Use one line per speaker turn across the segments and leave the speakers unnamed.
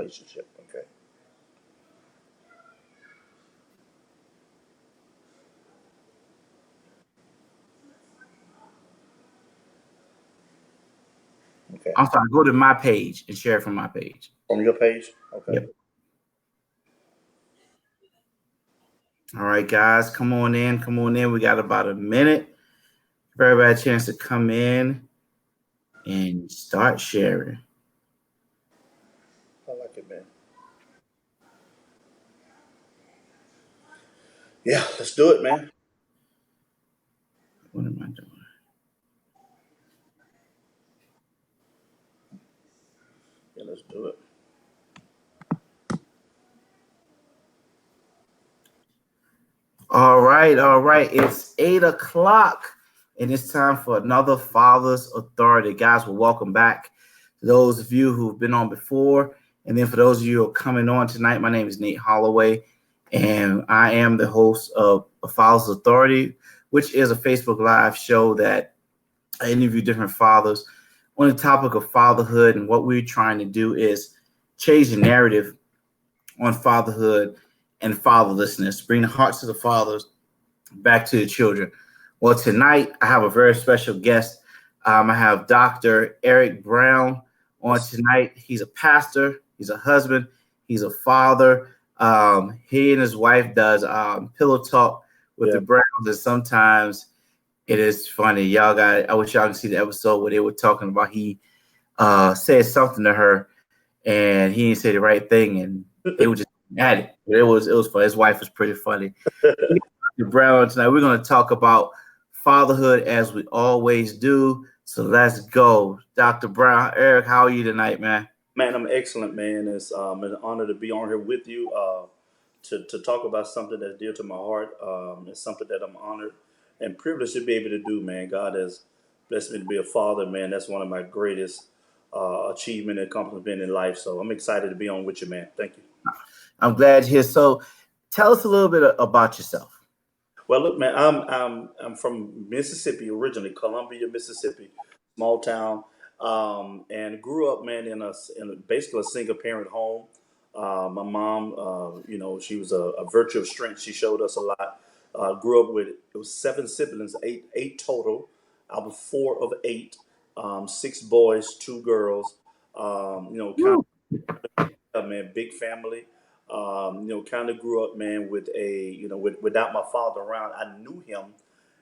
relationship. Okay. Okay.
I'm sorry, go to my page and share it from my page.
On your page. Okay.
Yep. All right, guys, come on in. Come on in. We got about a minute. Give everybody a chance to come in and start sharing.
I like it, man. Yeah, let's do it, man.
What am I doing?
Yeah, let's do it.
All right, all right. It's 8 o'clock, and it's time for another Father's Authority. Guys, well, welcome back to those of you who've been on before. And then for those of you who are coming on tonight, my name is Nate Holloway, and I am the host of A Father's Authority, which is a Facebook Live show that I interview different fathers on the topic of fatherhood. And what we're trying to do is change the narrative on fatherhood and fatherlessness, bring the hearts of the fathers back to the children. Well, tonight I have a very special guest. I have Dr. Eric Brown on tonight. He's a pastor, he's a husband, he's a father. He and his wife does pillow talk with the Browns, and sometimes it is funny. Y'all got. I wish y'all could see the episode where they were talking about he said something to her, and he didn't say the right thing, and they were just at it. It was funny. His wife was pretty funny. Brown tonight. We're going to talk about fatherhood as we always do. So let's go, Dr. Brown. Eric, how are you tonight, man?
Man, I'm excellent, man. It's an honor to be on here with you to talk about something that's dear to my heart. It's something that I'm honored and privileged to be able to do, man. God has blessed me to be a father, man. That's one of my greatest achievement and accomplishment in life. So I'm excited to be on with you, man. Thank you.
I'm glad you're here. So tell us a little bit about yourself.
Well, look, man, I'm from Mississippi originally, Columbia, Mississippi, small town, and grew up, man, in basically a single parent home. My mom, she was a virtue of strength. She showed us a lot. Grew up with it was 7 siblings, eight total. I was four of eight, 6 boys, 2 girls. Kind
Woo.
of man, big family. Kind of grew up, man, with without my father around. I knew him,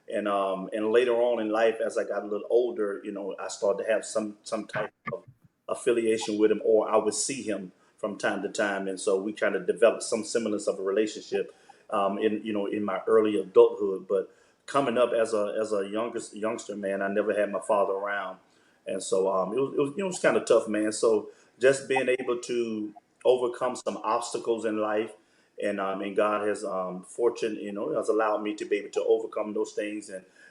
and later on in life, as I got a little older, I started to have some type of affiliation with him, or I would see him from time to time, and so we kind of developed some semblance of a relationship, in my early adulthood. But coming up as a youngster, man, I never had my father around, and so it was kind of tough, man. So just being able to overcome some obstacles in life, and God has fortune, has allowed me to be able to overcome those things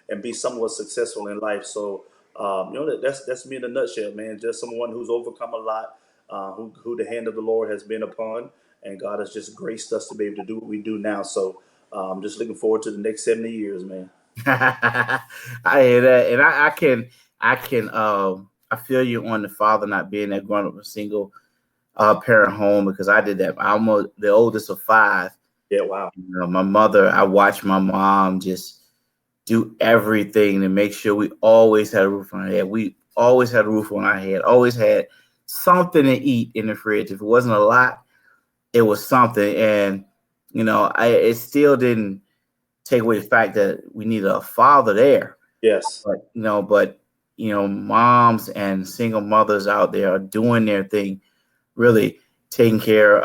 and be somewhat successful in life. So that's me in a nutshell, man. Just someone who's overcome a lot, who the hand of the Lord has been upon, and God has just graced us to be able to do what we do now. So just looking forward to the next 70 years, man.
I hear that, and I feel you on the father not being that grown up a single parent home, because I did that. I'm the oldest of five.
Yeah, wow.
My mother, I watched my mom just do everything to make sure we always had a roof on our head. We always had a roof on our head, always had something to eat in the fridge. If it wasn't a lot, it was something. And, it still didn't take away the fact that we needed a father there.
Yes.
But moms and single mothers out there are doing their thing, really taking care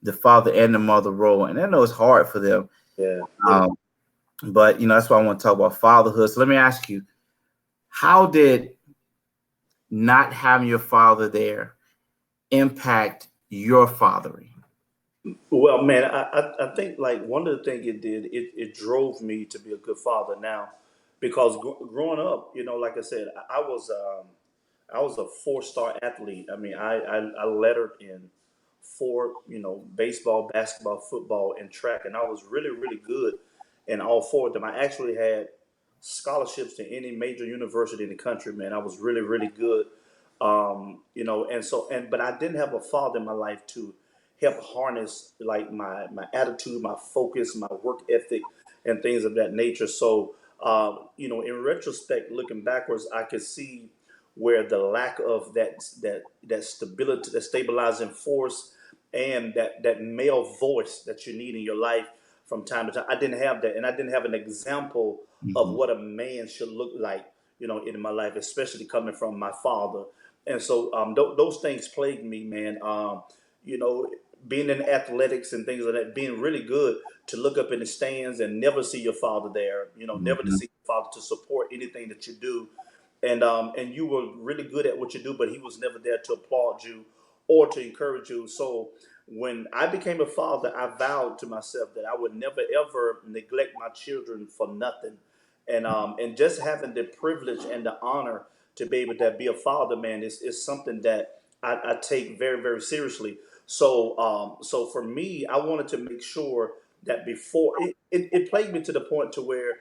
the father and the mother role. And I know it's hard for them.
Yeah.
But that's why I want to talk about fatherhood. So let me ask you, how did not having your father there impact your fathering?
Well, man, I think like one of the things it did, it drove me to be a good father now, because growing up, like I said, I was a 4-star athlete. I mean, I lettered in four, baseball, basketball, football, and track, and I was really, really good in all four of them. I actually had scholarships to any major university in the country, man. I was really, really good. But I didn't have a father in my life to help harness like my attitude, my focus, my work ethic, and things of that nature. So, in retrospect, looking backwards, I could see where the lack of that stability, that stabilizing force, and that male voice that you need in your life from time to time. I didn't have that, and I didn't have an example of
Mhm.
what a man should look like, in my life, especially coming from my father. And so those things plagued me, man. You know, being in athletics and things like that, being really good to look up in the stands and never see your father there. Never to
Mhm.
see your father to support anything that you do, and you were really good at what you do, but he was never there to applaud you or to encourage you. So when I became a father, I vowed to myself that I would never ever neglect my children for nothing. And just having the privilege and the honor to be able to be a father, man, is something that I take very, very seriously. So for me, I wanted to make sure that before it plagued me to the point to where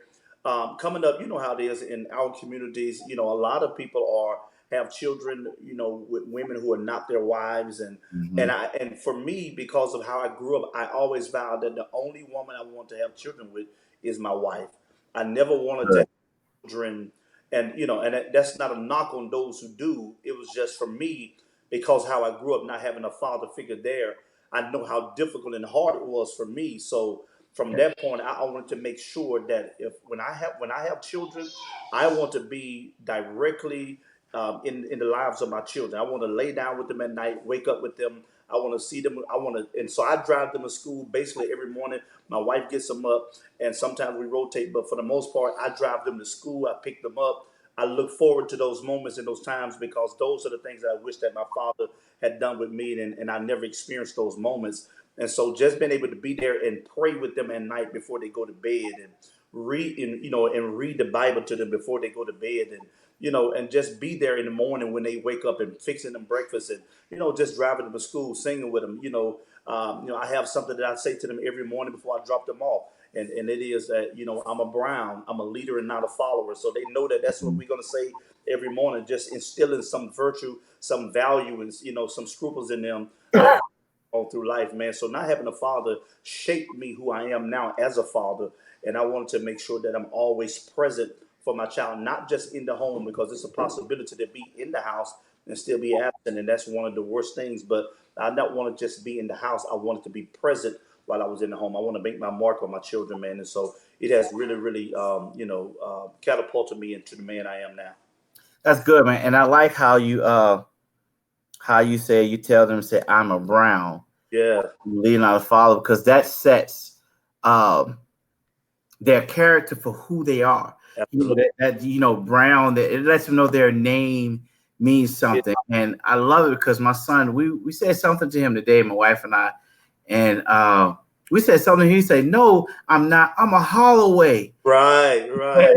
coming up, you know how it is in our communities. A lot of people have children, with women who are not their wives, and
Mhm.
for me, because of how I grew up, I always vowed that the only woman I want to have children with is my wife. I never wanted to
Good.
children, and that's not a knock on those who do. It was just for me, because how I grew up, not having a father figure there. I know how difficult and hard it was for me. So from
Yeah.
that point, I wanted to make sure that if when I have children, I want to be directly in the lives of my children. I want to lay down with them at night, wake up with them. I want to see them. And so I drive them to school basically every morning. My wife gets them up, and sometimes we rotate. But for the most part, I drive them to school. I pick them up. I look forward to those moments and those times, because those are the things that I wish that my father had done with me, and I never experienced those moments. And so just being able to be there and pray with them at night before they go to bed, and read the Bible to them before they go to bed, and just be there in the morning when they wake up, and fixing them breakfast, and just driving them to school, singing with them. I have something that I say to them every morning before I drop them off, and it is that I'm a Brown, I'm a leader and not a follower. So they know that that's what
Mhm.
we're gonna say every morning, just instilling some virtue, some value, and some scruples in them all through life, man. So not having a father shaped me who I am now as a father, and I wanted to make sure that I'm always present for my child, not just in the home, because it's a possibility to be in the house and still be absent, and that's one of the worst things. But I don't want to just be in the house. I wanted to be present while I was in the home. I want to make my mark on my children, man, and so it has really, really, catapulted me into the man I am now.
That's good, man. And I like how you say you tell them say I'm a Brown,
Yeah,
leading out of follow because that sets um their character for who they are.
absolutely.
Brown, that it lets them know their name means
Yeah,
something. And I love it because my son, we said something to him today, my wife and I, and we said something. He said, "No, I'm not. I'm a Holloway."
right, right.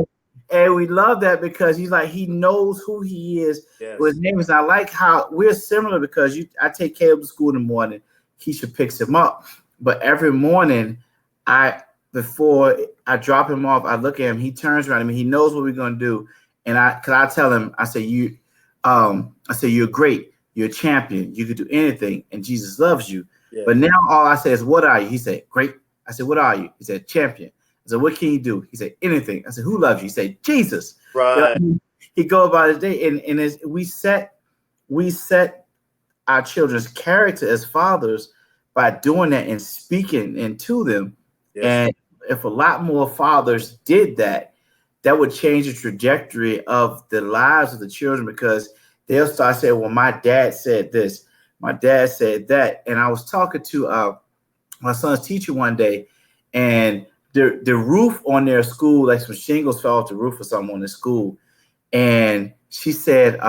And we love that because he's like he knows who he is. With his
Yes,
name is. I like how we're similar because I take Caleb to school in the morning. Keisha picks him up, but every morning, I before I drop him off, I look at him. He turns around at me. He knows what we're gonna do, and I tell him, I say I say you're great. You're a champion. You could do anything, and Jesus loves you.
yeah,
But now all I say is, "What are you?" He said, "Great." I said, "What are you?" He said, "Champion." I said, "What can you do?" He said, "Anything." I said, "Who loves you?" He said, "Jesus."
right.
He go about his day, and as we set our children's character as fathers by doing that and speaking into them.
Yes,
And if a lot more fathers did that, that would change the trajectory of the lives of the children because they'll start saying, "Well, my dad said this, my dad said that." And I was talking to my son's teacher one day, and the roof on their school, like some shingles fell off the roof or something on the school, and she said,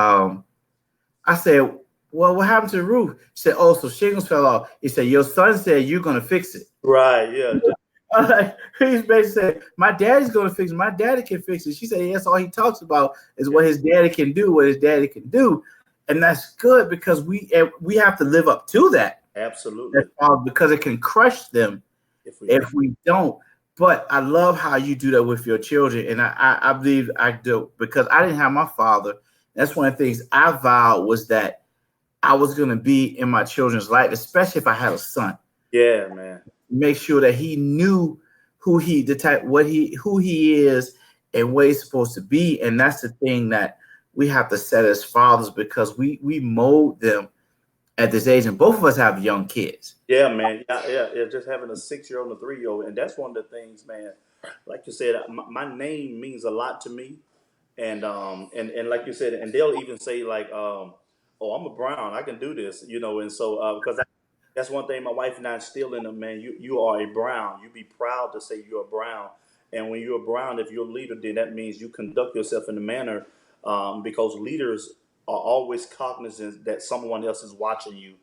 I said, "Well, what happened to the roof?" She said, "Oh, so shingles fell off." He said, "Your son said you're gonna fix it."
right. Yeah,
I'm like, he's basically said, "My daddy's gonna fix it. My daddy can fix it." She said, "Yes, all he talks about is
yeah,
what his daddy can do, what his daddy can do," and that's good because we have to live up to that.
absolutely.
Because it can crush them
If we don't,
if we don't. But I love how you do that with your children, and I believe I do because I didn't have my father, That's one of the things I vowed was that I was going to be in my children's life, especially if I had a son.
Yeah, man.
Make sure that he knew who he the type what he who he is and what he's supposed to be. And that's the thing that we have to set as fathers, because we mold them at this age. And both of us have young kids.
Yeah, man. Yeah. Just having a 6 year old and a 3 year old, and that's one of the things, man. Like you said, my name means a lot to me, and like you said, and they'll even say like, "Oh, I'm a Brown. I can do this," and so because that's one thing my wife and I instill in them, man. You are a Brown. You be proud to say you're a Brown. And when you're a Brown, if you're a leader, then that means you conduct yourself in a manner, because leaders are always cognizant that someone else is watching you.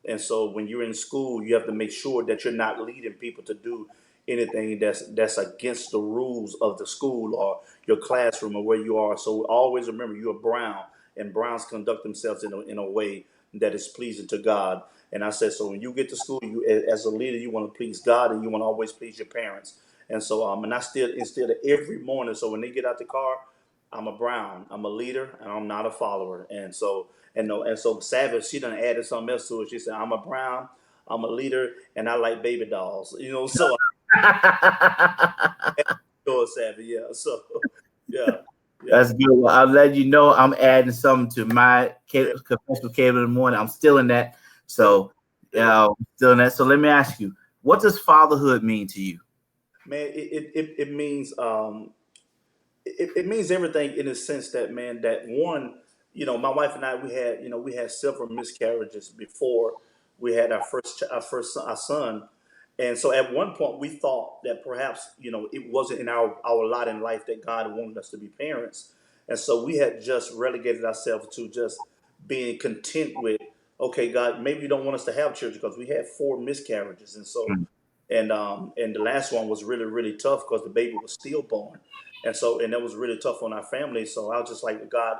And so when you're in school, you have to make sure that you're not leading people to do anything that's against the rules of the school or your classroom or where you are. So always remember you're a Brown, and Browns conduct themselves in a way that is pleasing to God. And I said, so when you get to school, you as a leader, you want to please God and you want to always please your parents. And so, and I still instill it every morning. So when they get out the car, I'm a Brown, I'm a leader, and I'm not a follower. And so, and so Savage, she done added something else to it. She said, I'm a Brown, I'm a leader, and I like baby dolls. So I Savage, yeah. So, yeah, yeah,
That's good. Well, I'll let you know I'm adding something to my
yeah,
confessional cable in the morning. I'm still in that.
yeah.
So,
Yeah.
still in that. So let me ask you, what does fatherhood mean to you?
Man, it means it means everything in the sense that, man, that one, my wife and I, we had several miscarriages before we had our son. And so at one point we thought that perhaps it wasn't in our lot in life that God wanted us to be parents. And so we had just relegated ourselves to just being content with, okay, God, maybe you don't want us to have children, because we had four miscarriages. And so,
Mm.
and the last one was really, really tough because the baby was stillborn. And so, and that was really tough on our family. So I was just like, God,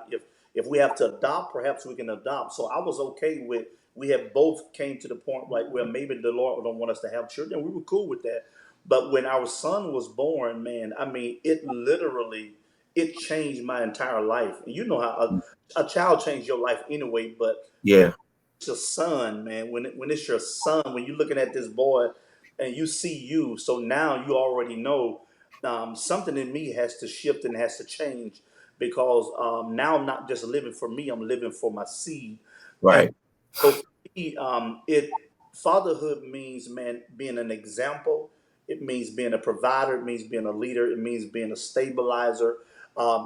if we have to adopt, perhaps we can adopt. So I was okay with, we had both came to the point like where maybe the Lord don't want us to have children. We were cool with that. But when our son was born, man, I mean, it literally, it changed my entire life. And you know how a child changed your life anyway, but when
Yeah,
it's your son, man, when it's your son, when you're looking at this boy and you see you, so now you already know, something in me has to shift and has to change, because now I'm not just living for me, I'm living for my seed. And
right.
so for me, it fatherhood means, man, being an example. It means being a provider. It means being a leader. It means being a stabilizer.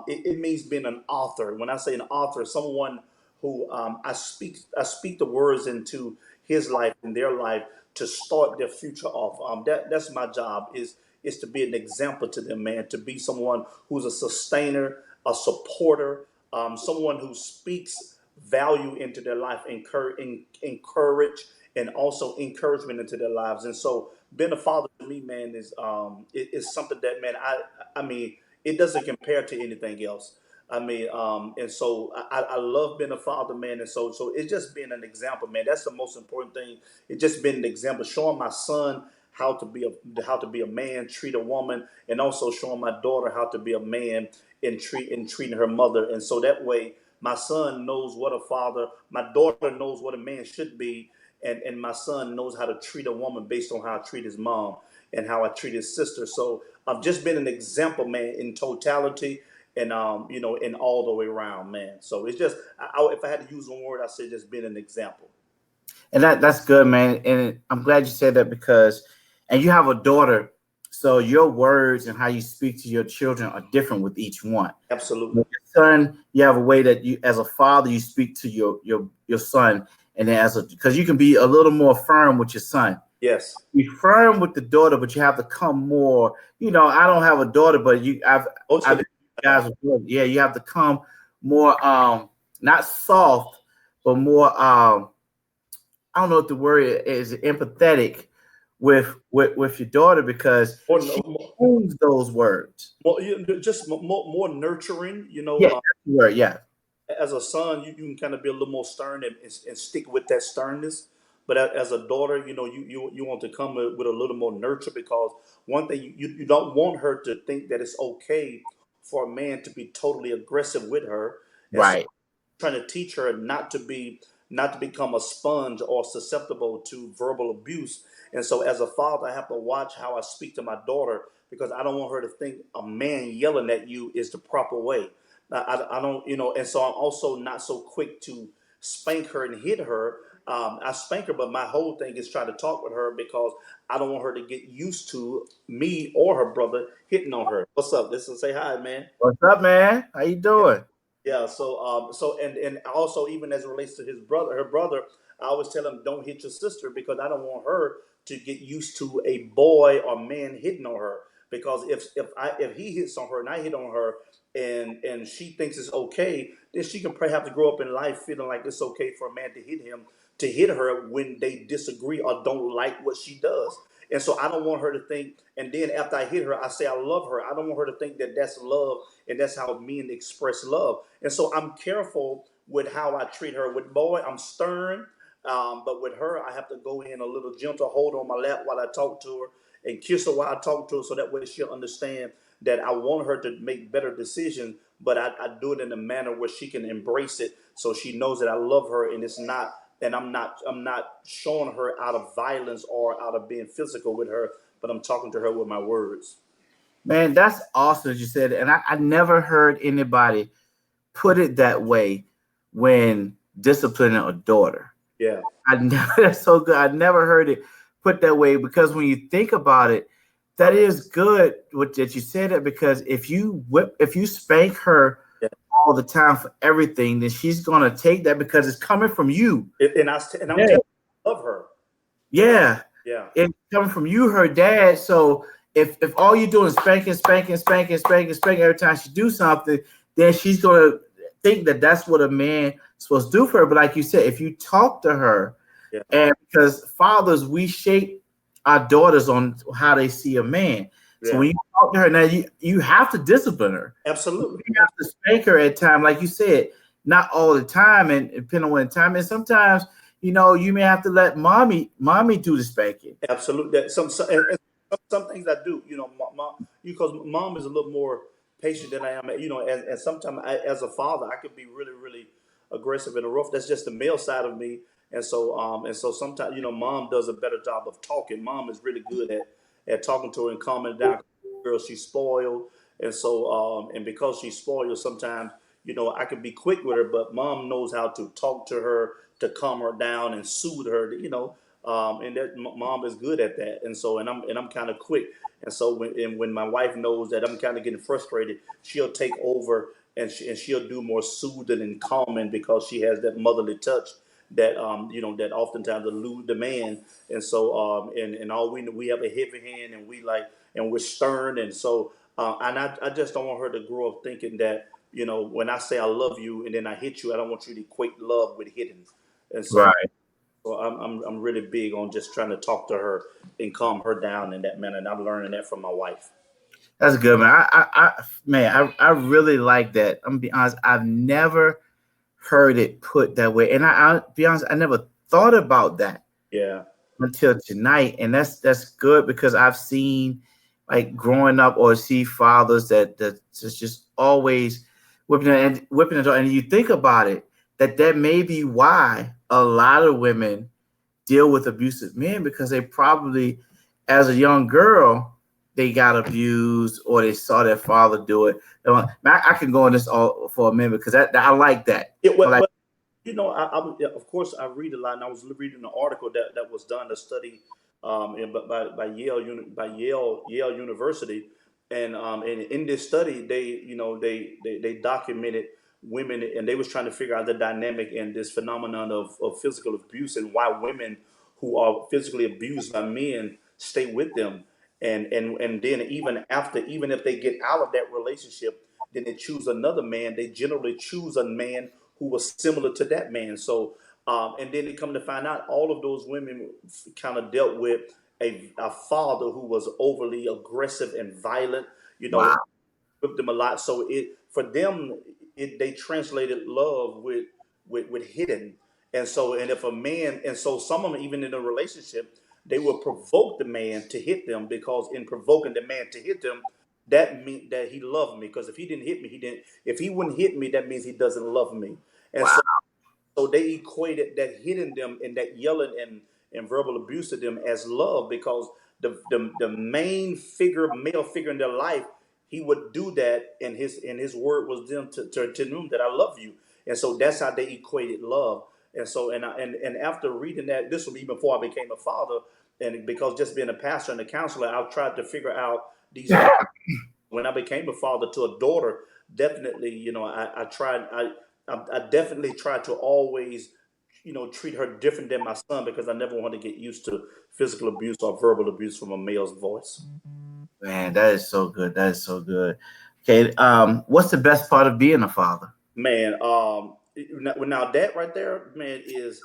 It means being an author. When I say an author, someone who, I speak the words into his life and their life to start their future off. That's my job, is to be an example to them, man. To be someone who's a sustainer, a supporter, someone who speaks value into their life, encourage, and also encouragement into their lives. And so, being a father to me, man, is something that, man, I mean, it doesn't compare to anything else. I mean, and so I love being a father, man, and so it's just being an example, man. That's the most important thing. It's just being an example, showing my son how to be a man, treat a woman, and also showing my daughter how to be a man in treating her mother. And so that way, my son knows what a father, my daughter knows what a man should be, and my son knows how to treat a woman based on how I treat his mom and how I treat his sister. So I've just been an example, man, in totality, and in all the way around, man. So it's just, if I had to use one word, I say just being an example.
And that's good, man. And I'm glad you said that, because, and you have a daughter, so your words and how you speak to your children are different with each one.
Absolutely.
With your son, you have a way that you, as a father, you speak to your son, and then because you can be a little more firm with your son.
Yes.
Be firm with the daughter, but you have to come more. I don't have a daughter, but
Most
I've
of
been
them
guys with daughters. Yeah, you have to come more not soft, but more I don't know if the word is empathetic with your daughter, because
more,
she
more,
owns those words.
just more nurturing.
Yeah, that's the word. Yeah,
As a son, you can kind of be a little more stern and stick with that sternness. But as a daughter, you want to come with a little more nurture, because one thing, you don't want her to think that it's okay for a man to be totally aggressive with her. And so
right.
trying to teach her not to become a sponge or susceptible to verbal abuse. And so as a father, I have to watch how I speak to my daughter, because I don't want her to think a man yelling at you is the proper way. I don't, and so I'm also not so quick to spank her and hit her. I spank her, but my whole thing is try to talk with her, because I don't want her to get used to me or her brother hitting on her. What's up? Listen, say hi, man.
What's up, man? How you doing?
Yeah, so and also, even as it relates to her brother, I always tell him, don't hit your sister, because I don't want her to get used to a boy or man hitting on her. Because if he hits on her and I hit on her, and she thinks it's okay, then she can probably have to grow up in life feeling like it's okay for a man to hit her when they disagree or don't like what she does. And so I don't want her to think, and then after I hit her, I say I love her. I don't want her to think that that's love and that's how men express love. And so I'm careful with how I treat her. With boy, I'm stern, but with her, I have to go in a little gentle, hold on my lap while I talk to her, and kiss her while I talk to her, so that way she'll understand that I want her to make better decisions, but I do it in a manner where she can embrace it, so she knows that I love her, and it's not, and I'm not showing her out of violence or out of being physical with her, but I'm talking to her with my words.
Man, that's awesome that you said it. And I never heard anybody put it that way when disciplining a daughter.
Yeah,
I never that's so good. I never heard it put that way, because when you think about it, that is good that you said it, because if you spank her
yeah.
all the time for everything, then she's gonna take that because it's coming from you.
And I'm
Yeah.
telling you, I love her.
Yeah.
Yeah,
It's coming from you, her dad. So if all you're doing is spanking, spanking, spanking, spanking, spanking every time she do something, then she's gonna think that that's what a man is supposed to do for her. But like you said, if you talk to her,
yeah,
and because fathers, we shape our daughters on how they see a man. So
yeah.
when you talk to her now, you have to discipline her.
Absolutely.
You have to spank her at time, like you said, not all the time, and depending on when time. And sometimes, you may have to let mommy do the spanking.
Absolutely. That and some things I do, mom, because mom is a little more patient than I am. And sometimes as a father, I could be really, really aggressive and rough. That's just the male side of me. And so sometimes, mom does a better job of talking. Mom is really good at talking to her and calming her down. Girl, she's spoiled, and because she's spoiled, sometimes, I can be quick with her, but mom knows how to talk to her, to calm her down and soothe her. And that mom is good at that. And I'm kind of quick. And so when my wife knows that I'm kind of getting frustrated, she'll take over, and she'll do more soothing and calming, because she has that motherly touch that oftentimes elude the man. And all we have a heavy hand, and we're stern. And I just don't want her to grow up thinking that, when I say I love you and then I hit you, I don't want you to equate love with hitting. And so
Right.
so I'm really big on just trying to talk to her and calm her down in that manner, and I'm learning that from my wife.
That's good, man. I really like that. I'm gonna be honest. I've never heard it put that way, and I'll be honest. I never thought about that
Yeah,
until tonight, and that's good, because I've seen, like, growing up, or see fathers that just always whipping it, and you think about it, that may be why a lot of women deal with abusive men, because they probably, as a young girl, they got abused, or they saw their father do it. I can go on this all for a minute, because I like that.
yeah.
I like.
Well, yeah, of course, I read a lot, and I was reading an article that was done, a study, by Yale University, and in this study, they documented women, and they was trying to figure out the dynamic and this phenomenon of physical abuse, and why women who are physically abused by men stay with them, and then even if they get out of that relationship, then they choose another man. They generally choose a man who was similar to that man. So, and then they come to find out all of those women kind of dealt with a father who was overly aggressive and violent. You know,
Wow.
Whipped them a lot. So for them, they translated love with hidden. And if a man, and so some of them, even in a relationship, they will provoke the man to hit them, because in provoking the man to hit them, that means that he loved me. Because if he didn't hit me, he didn't. If he wouldn't hit me, that means he doesn't love me. And
Wow.
so they equated that hitting them and that yelling and verbal abuse to them as love, because the main figure, male figure in their life, he would do that, and his word was them to them that I love you. And so that's how they equated love. And so and after reading that, this was even before I became a father, and because just being a pastor and a counselor, I've tried to figure out these things. When I became a father to a daughter, definitely, I definitely tried to always, treat her different than my son, because I never want to get used to physical abuse or verbal abuse from a male's voice.
Man, that is so good. That is so good. Okay, what's the best part of being a father?
Man, now that right there, man, is,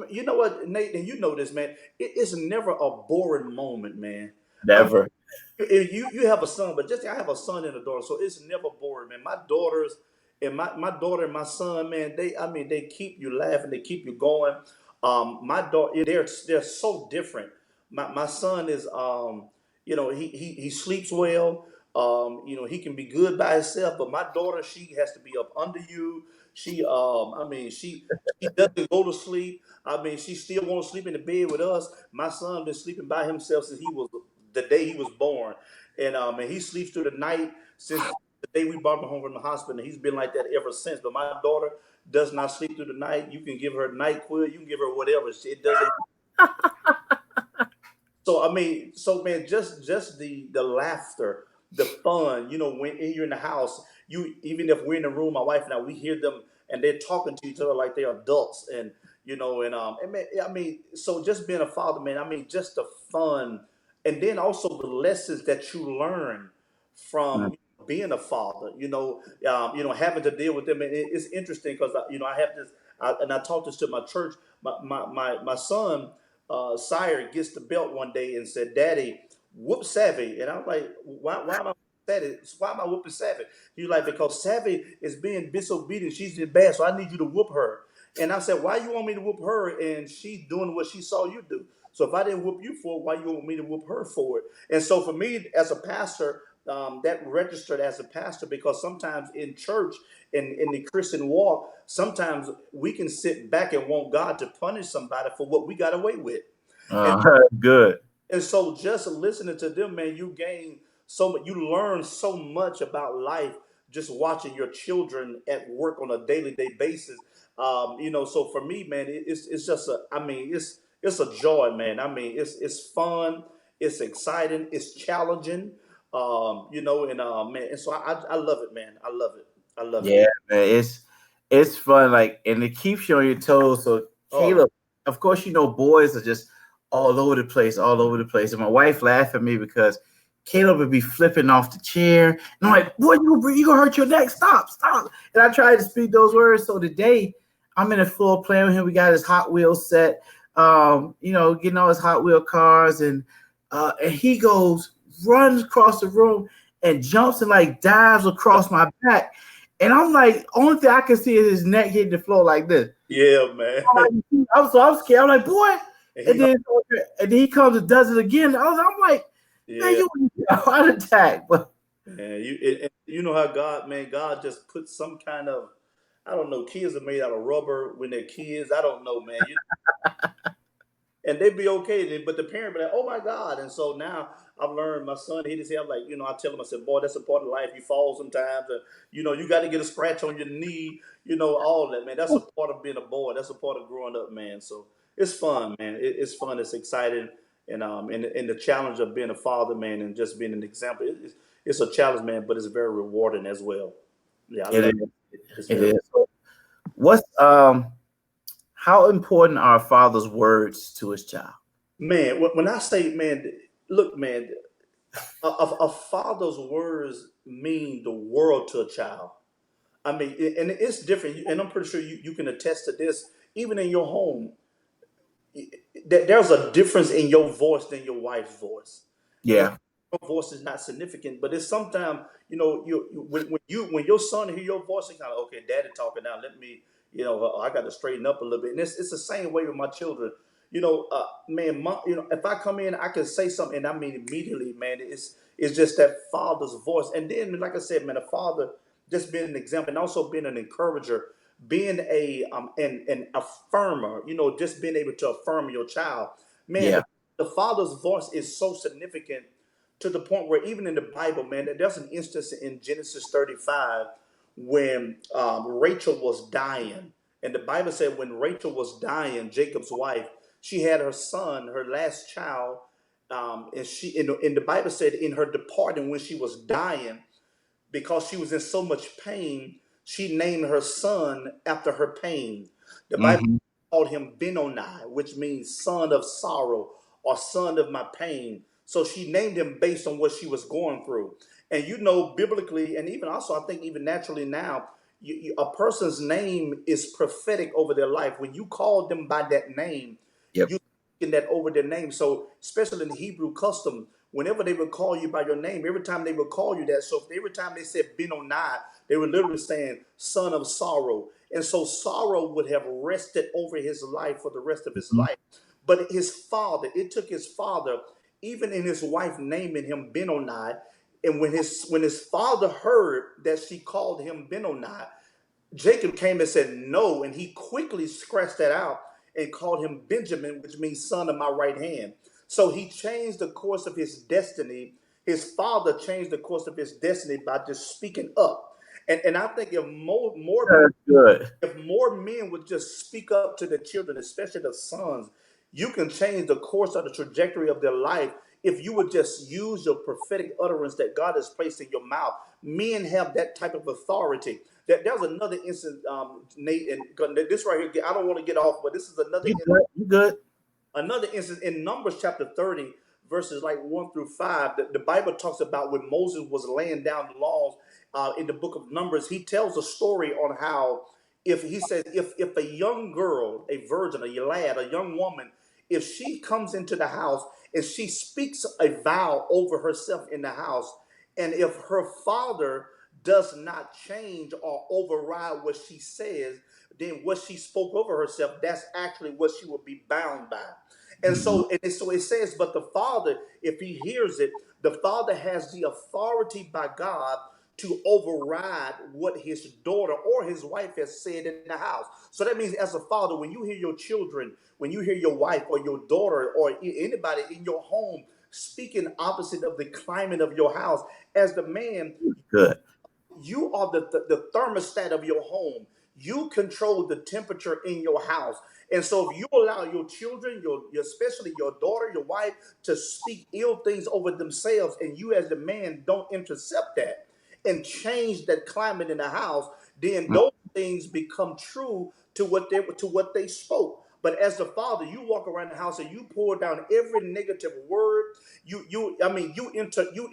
you know what, Nate, and you know this, man. It's never a boring moment, man. I
Never.
you have a son, but just I have a son and a daughter, so it's never boring, man. My daughters and my daughter and my son, man, they keep you laughing, they keep you going. My daughter, they're so different. My son is, he sleeps well. He can be good by himself, but my daughter, she has to be up under you. She doesn't go to sleep. She still won't sleep in the bed with us. My son been sleeping by himself since he was the day he was born, and he sleeps through the night since the day we brought him home from the hospital. And he's been like that ever since. But my daughter does not sleep through the night. You can give her NyQuil, you can give her whatever. It doesn't. So man, just the laughter, the fun, when you're in the house, you even if we're in the room, my wife and I, we hear them and they're talking to each other like they're adults, and man, so just being a father, man, just the fun, and then also the lessons that you learn from being a father, having to deal with them. And it's interesting because I have this, and I taught this to my church. My son, sire, gets the belt one day and said, "Daddy, whoop Savvy." And I'm like, "Why am I Savvy? Why am I whooping Savvy?" He's like, "Because Savvy is being disobedient. She's in bad, so I need you to whoop her." And I said, "Why you want me to whoop her? And she's doing what she saw you do. So if I didn't whoop you for it, why you want me to whoop her for it?" And so for me as a pastor, that registered as a pastor, because sometimes in church, in the Christian walk, sometimes we can sit back and want God to punish somebody for what we got away with. And,
Good.
and so just listening to them, man, you gain so much, you learn so much about life just watching your children at work on a daily day basis. So for me, man, it's just it's a joy, man. It's fun, it's exciting, it's challenging. And so I love it, man. I love it. I love it.
Yeah, man, it's fun, like, and it keeps you on your toes. So
Oh,
Caleb, of course, boys are just all over the place, all over the place. And my wife laughed at me because Caleb would be flipping off the chair, and I'm like, "Boy, you gonna hurt your neck? Stop, stop!" And I tried to speak those words. So today, I'm in the floor playing with him. We got his Hot Wheels set, getting all his Hot Wheel cars, and he runs across the room and jumps and like dives across my back. And I'm like, only thing I can see is his neck hitting the floor like this.
yeah, man.
I'm scared. I'm like, boy.
And
And
he,
then and then he comes and does it again. I'm like, man,
yeah.
you want a heart attack. But
And you know how God, man, God just put some kind of, I don't know, kids are made out of rubber when they're kids. I don't know, man. And they'd be okay. But the parent be like, "Oh my God!" And so now I've learned. My son, he just say, I'm like, I tell him, I said, "Boy, that's a part of life. You fall sometimes, and you got to get a scratch on your knee. All that, man. That's a part of being a boy. That's a part of growing up, man. So it's fun, man. It's fun. It's exciting, and the challenge of being a father, man, and just being an example. It's a challenge, man, but it's very rewarding as well. Yeah, I
it
love
is.
it. It's
It
very,
is. What's how important are a father's words to his child?
man. When I say, man, look, man. A father's words mean the world to a child. And it's different. And I'm pretty sure you can attest to this. Even in your home, there's a difference in your voice than your wife's voice. And
Yeah.
your voice is not significant, but it's sometimes when your son hear your voice, he kind of, okay, daddy talking now. Let me, I got to straighten up a little bit. And it's the same way with my children. Man, if I come in, I can say something, and immediately, man, it's just that father's voice. And then, like I said, man, a father just being an example, and also being an encourager, being a an affirmer. Just being able to affirm your child. Man,
Yeah.
the father's voice is so significant to the point where even in the Bible, man, there's an instance in Genesis 35 when Rachel was dying. And the Bible said when Rachel was dying, Jacob's wife, she had her son, her last child, and in the Bible said in her departing when she was dying, because she was in so much pain, she named her son after her pain. The Bible
Hmm.
called him Benoni, which means son of sorrow or son of my pain. So she named him based on what she was going through. And biblically, and even also, I think even naturally now, a person's name is prophetic over their life. When you call them by that name,
Yep.
you speaking that over their name. So, especially in the Hebrew custom, whenever they would call you by your name, every time they would call you that. So, every time they said Benoni, they were literally saying son of sorrow. And so, sorrow would have rested over his life for the rest of his
Hmm.
life. But his father, it took his father, even in his wife naming him Benoni, and when his father heard that she called him Benoni, Jacob came and said no, and he quickly scratched that out and called him Benjamin, which means son of my right hand. So he changed the course of his destiny. His father changed the course of his destiny by just speaking up. And I think if
That's good.
more men would just speak up to their children, especially the sons, you can change the course of the trajectory of their life if you would just use your prophetic utterance that God has placed in your mouth. Men have that type of authority. There's another instance, Nate, and this right here, I don't want to get off, but this is
You good? You good?
another instance in Numbers chapter 30, verses like 1 through 5. The Bible talks about when Moses was laying down the laws in the book of Numbers. He tells a story on how, if he says, if a young girl, a virgin, a lad, a young woman, if she comes into the house and she speaks a vow over herself in the house, and if her father does not change or override what she says, then what she spoke over herself, that's actually what she would be bound by. And
Hmm.
so it says, but the father, if he hears it, the father has the authority by God to override what his daughter or his wife has said in the house. So that means, as a father, when you hear your children, when you hear your wife or your daughter or anybody in your home speaking opposite of the climate of your house, as the man,
Good.
you are the thermostat of your home. You control the temperature in your house. And so if you allow your children, especially your daughter, your wife, to speak ill things over themselves, and you as the man don't intercept that and change that climate in the house, then those things become true to what they spoke. But as the father, you walk around the house and you pour down every negative word. You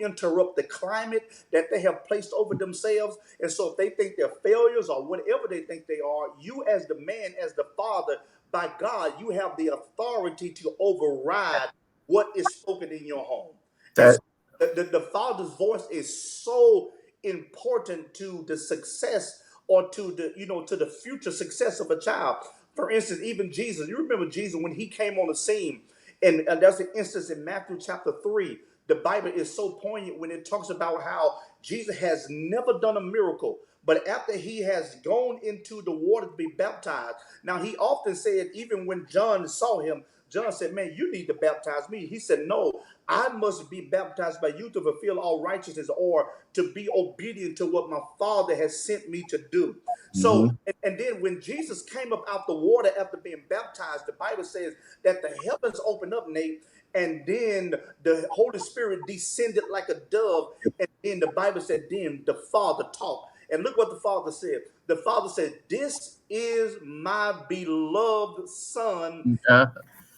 interrupt the climate that they have placed over themselves. And so if they think they're failures or whatever they think they are, you as the man, as the father, by God, you have the authority to override what is spoken in your home. And so
That
the father's voice is so important to the success or to the future success of a child. For instance, even Jesus, you remember Jesus when he came on the scene, and there's an instance in Matthew chapter 3. The Bible is so poignant when it talks about how Jesus has never done a miracle, but after he has gone into the water to be baptized. Now, he often said, even when John saw him, John said, man, you need to baptize me. He said, no, I must be baptized by you to fulfill all righteousness or to be obedient to what my Father has sent me to do. So,
hmm
and then when Jesus came up out the water after being baptized, the Bible says that the heavens opened up, Nate, and then the Holy Spirit descended like a dove. And then the Bible said, then the Father talked. And look what the Father said. The Father said, this is my beloved Son.
uh,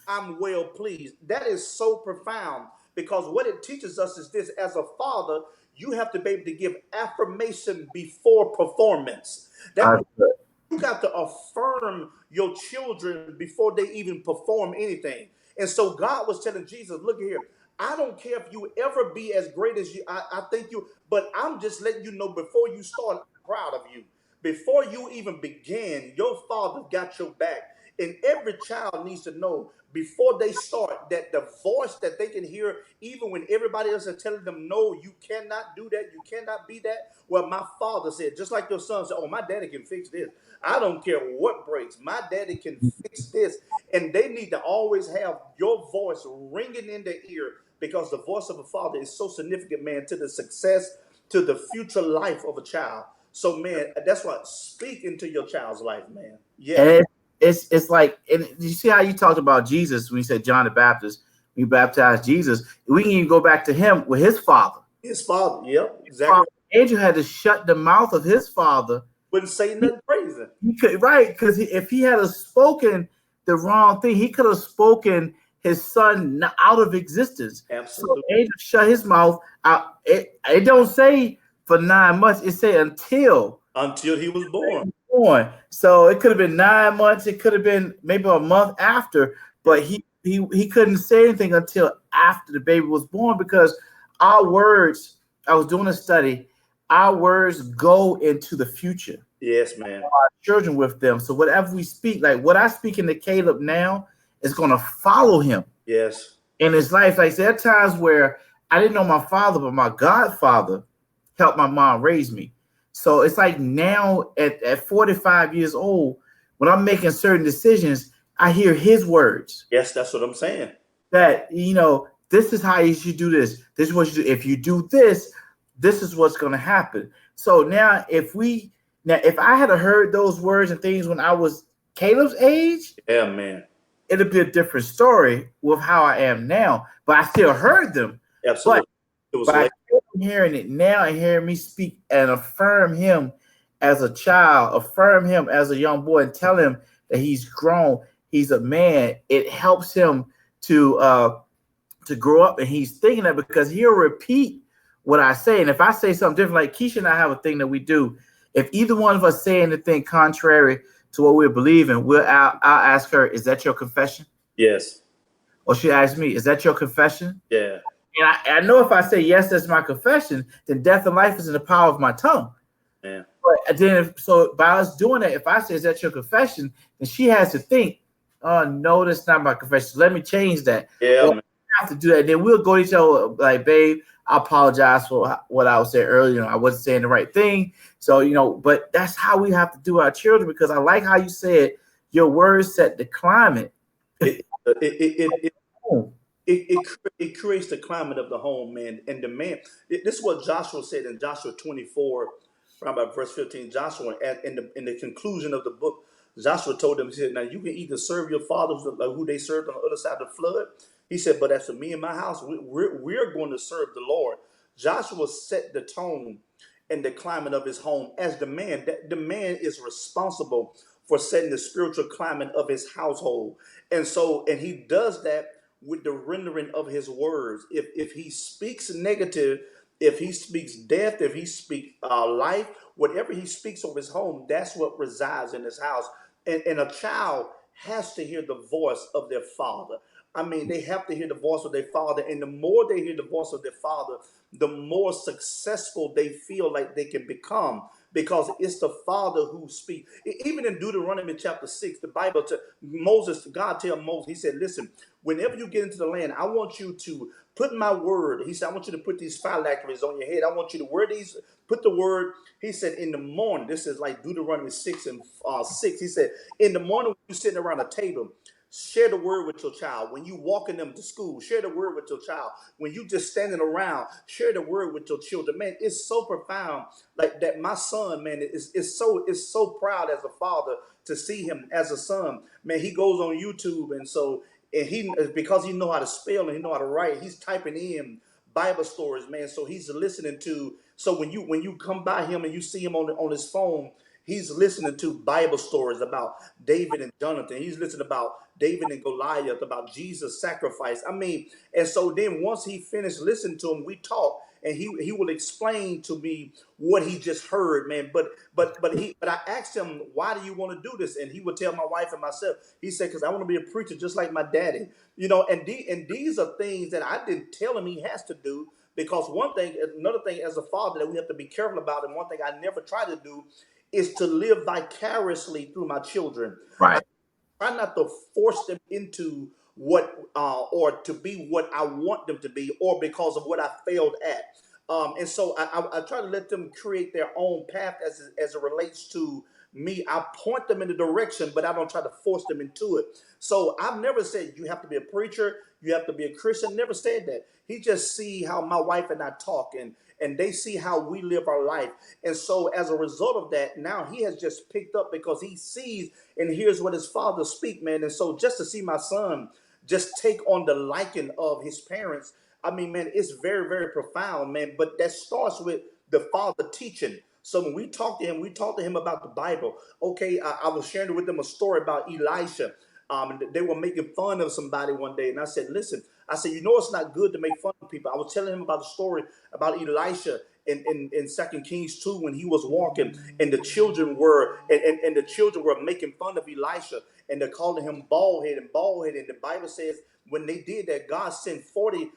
I'm well pleased. That is so profound because what it teaches us is this: as a father, you have to be able to give affirmation before performance. That
I,
means you got to affirm your children before they even perform anything. And so God was telling Jesus, look here, I don't care if you ever be as great as I think you, but I'm just letting you know before you start, I'm proud of you. Before you even begin, your father got your back. And every child needs to know before they start that the voice that they can hear, even when everybody else is telling them, no, you cannot do that, you cannot be that. Well, my father said, just like your son said, oh, my daddy can fix this. I don't care what breaks. My daddy can fix this. And they need to always have your voice ringing in their ear because the voice of a father is so significant, man, to the success, to the future life of a child. So, man, that's what speak into your child's life, man.
And
Yes.
it's like, and you see how you talked about Jesus when you said John the Baptist, when you baptized Jesus. We can even go back to him with his father.
His father, yep,
His
exactly.
father Andrew had to shut the mouth of his father.
Wouldn't say nothing crazy.
He could, right, because if he had spoken the wrong thing, he could have spoken his son out of existence. So
Absolutely.
Andrew shut his mouth out. It don't say for 9 months. It say until
Until he was born.
born. So it could have been 9 months. It could have been maybe a month after, but
Yeah.
he couldn't say anything until after the baby was born because our words. I was doing a study. Our words go into the future.
Yes, man.
Our children with them. So whatever we speak, like what I speak into Caleb now, is going to follow him
Yes.
in his life. Like there are times where I didn't know my father, but my godfather helped my mom raise me. So it's like now at 45 years old, when I'm making certain decisions, I hear his words
Yes, that's what I'm saying.
that, this is how you should do this. This is what you do. If you do this, this is what's going to happen. So if I had heard those words and things when I was Caleb's age,
Yeah, man.
it'd be a different story with how I am now. But I still heard them. But
Absolutely. It was
by
late.
hearing it now and hearing me speak and affirm him as a child, affirm him as a young boy, and tell him that he's grown, he's a man, it helps him to grow up, and he's thinking that because he'll repeat what I say. And if I say something different, like Keisha and I have a thing that we do. If either one of us say anything contrary to what we're believing, I'll ask her, "Is that your confession?"
Yes.
Or she asks me, "Is that your confession?"
Yeah.
And I know if I say yes, that's my confession, then death and life is in the power of my tongue.
Man.
But then, so by us doing that, if I say, "Is that your confession?" then she has to think, "Oh no, that's not my confession. Let me change that."
Yeah,
Or
man.
have to do that. Then we'll go to each other like, "Babe, I apologize for what I was saying earlier. I wasn't saying the right thing." So, but that's how we have to do our children, because I like how you said your words set the climate.
It it it, it,
Oh,
it creates the climate of the home, man. And the man, this is what Joshua said in Joshua 24, around about verse 15. Joshua, in the conclusion of the book, Joshua told them, he said, now you can either serve your fathers like who they served on the other side of the flood. He said, but as for me and my house, we're going to serve the Lord. Joshua set the tone and the climate of his home as the man. The man is responsible for setting the spiritual climate of his household. And he does that with the rendering of his words. If he speaks negative, if he speaks death, if he speaks life, whatever he speaks over his home, that's what resides in his house. And a child has to hear the voice of their father. I mean, they have to hear the voice of their father. And the more they hear the voice of their father, the more successful they feel like they can become, because it's the father who speaks. Even in Deuteronomy chapter 6, the Bible, God tell Moses, he said, listen, whenever you get into the land, I want you to put my word. He said, I want you to put these phylacteries on your head. I want you to wear these, put the word. He said, in the morning, this is like Deuteronomy 6 and 6. He said, in the morning, when you're sitting around a table, share the word with your child. When you walking them to school, share the word with your child. When you just standing around, share the word with your children. Man, it's so profound. Like that, my son, man, is so proud as a father to see him as a son. Man, he goes on YouTube, and he, because he know how to spell and he know how to write, he's typing in Bible stories, man. So he's listening to. So when you come by him and you see him on his phone, he's listening to Bible stories about David and Jonathan. He's listening about David and Goliath, about Jesus' sacrifice. I mean, and so then once he finished listening to him, we talk, and he will explain to me what he just heard, man. But I asked him, why do you want to do this? And he would tell my wife and myself. He said, because I want to be a preacher just like my daddy. And these are things that I didn't tell him he has to do. Because another thing as a father that we have to be careful about, and one thing I never try to do is to live vicariously through my children. I
right.
try not to force them into what or to be what I want them to be, or because of what I failed at. And so I try to let them create their own path as it relates to me. I point them in the direction, but I don't try to force them into it. So I've never said you have to be a preacher, you have to be a Christian. Never said that. He just see how my wife and I talk, and they see how we live our life. And so as a result of that, now he has just picked up because he sees and hears what his father speak, man. And so just to see my son just take on the liking of his parents, I mean, man, it's very, very profound, man. But that starts with the father teaching. So when we talk to him, we talk to him about the Bible. Okay, I was sharing with them a story about Elisha. And they were making fun of somebody one day, and I said, "Listen," I said, "You know it's not good to make fun of people." I was telling him about the story about Elisha in 2 Kings 2 when he was walking, and the children were and the children were making fun of Elisha, and they're calling him bald head and bald head. And the Bible says when they did that, God sent 40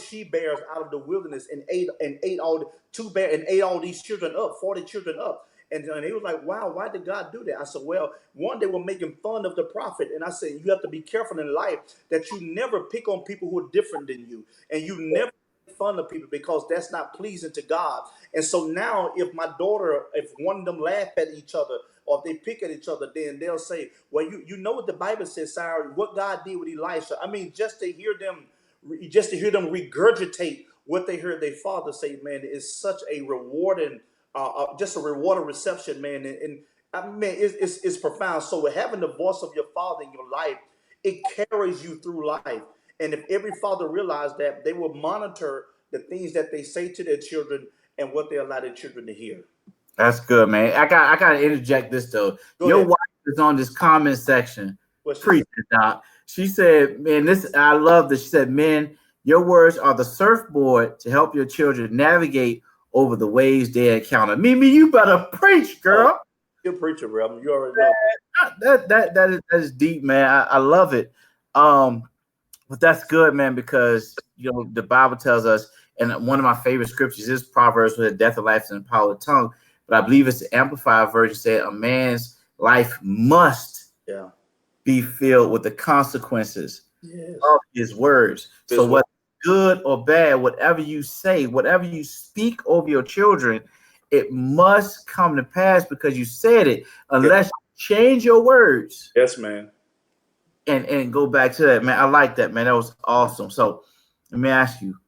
she bears out of the wilderness and ate all the two bear and ate all these children up, 40 children up. And he was like, wow, why did God do that? I said, well, one, they were making fun of the prophet. And I said, you have to be careful in life that you never pick on people who are different than you. And you never make fun of people, because that's not pleasing to God. And so now if my daughter, if one of them laugh at each other or if they pick at each other, then they'll say, well, you know what the Bible says, Sarah, what God did with Elisha. I mean, just to hear them regurgitate what they heard their father say, man, is such a rewarding, just a rewarding reception, man. And I mean, it's profound. So having the voice of your father in your life, it carries you through life. And if every father realized that, they will monitor the things that they say to their children and what they allow their children to hear.
That's good, man. I gotta interject this though.
Go
Your
ahead.
wife is on this comment section.
What she
Preach
said.
it, Doc. She said, man, this I love this. She said, man, your words are the surfboard to help your children navigate over the waves they encounter. Mimi, you better preach,
Oh,
girl.
you're a preacher, bro. You already know.
That is deep, man. I love it. Um, but that's good, man, because the Bible tells us, and one of my favorite scriptures is Proverbs, where the death of life is in the power of the tongue. But I believe it's the Amplified version said a man's life must
Yeah.
be filled with the consequences
Yes.
of his words. So
This word.
whether good or bad, whatever you say, whatever you speak over your children, it must come to pass because you said it.
Yeah.
Unless you change your words
Yes, man.
and go back to that, man. I like that, man. That was awesome. So let me ask you,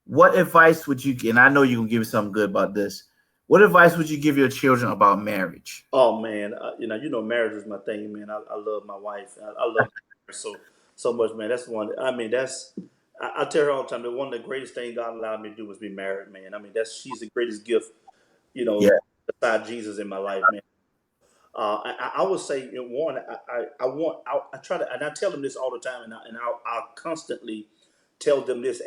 what advice would you give? And I know you're gonna give me something good about this. What advice would you give your children about marriage?
Oh man, marriage is my thing, man. I love my wife. I love her so much, man. That's one. I mean, I tell her all the time that one of the greatest things God allowed me to do was be married, man. I mean, she's the greatest gift, you
Yeah.
know, beside Jesus in my life, man. I would say, one, I try to, and I tell them this all the time, and I'll constantly tell them this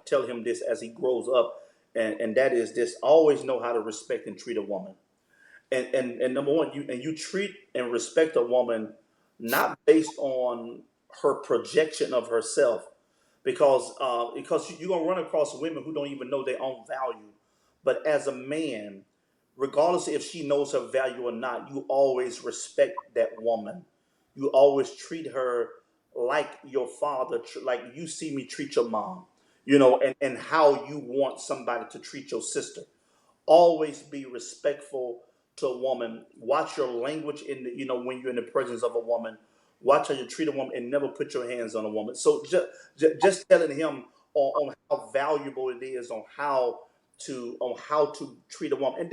tell him this as he grows up, and that is this: always know how to respect and treat a woman. And number one, you treat and respect a woman not based on her projection of herself, because you're gonna run across women who don't even know their own value. But as a man, regardless if she knows her value or not, you always respect that woman. You always treat her like your father, like you see me treat your mom, and how you want somebody to treat your sister. Always be respectful to a woman. Watch your language when you're in the presence of a woman. Watch how you treat a woman and never put your hands on a woman. So just telling him on how valuable it is on how to treat a woman,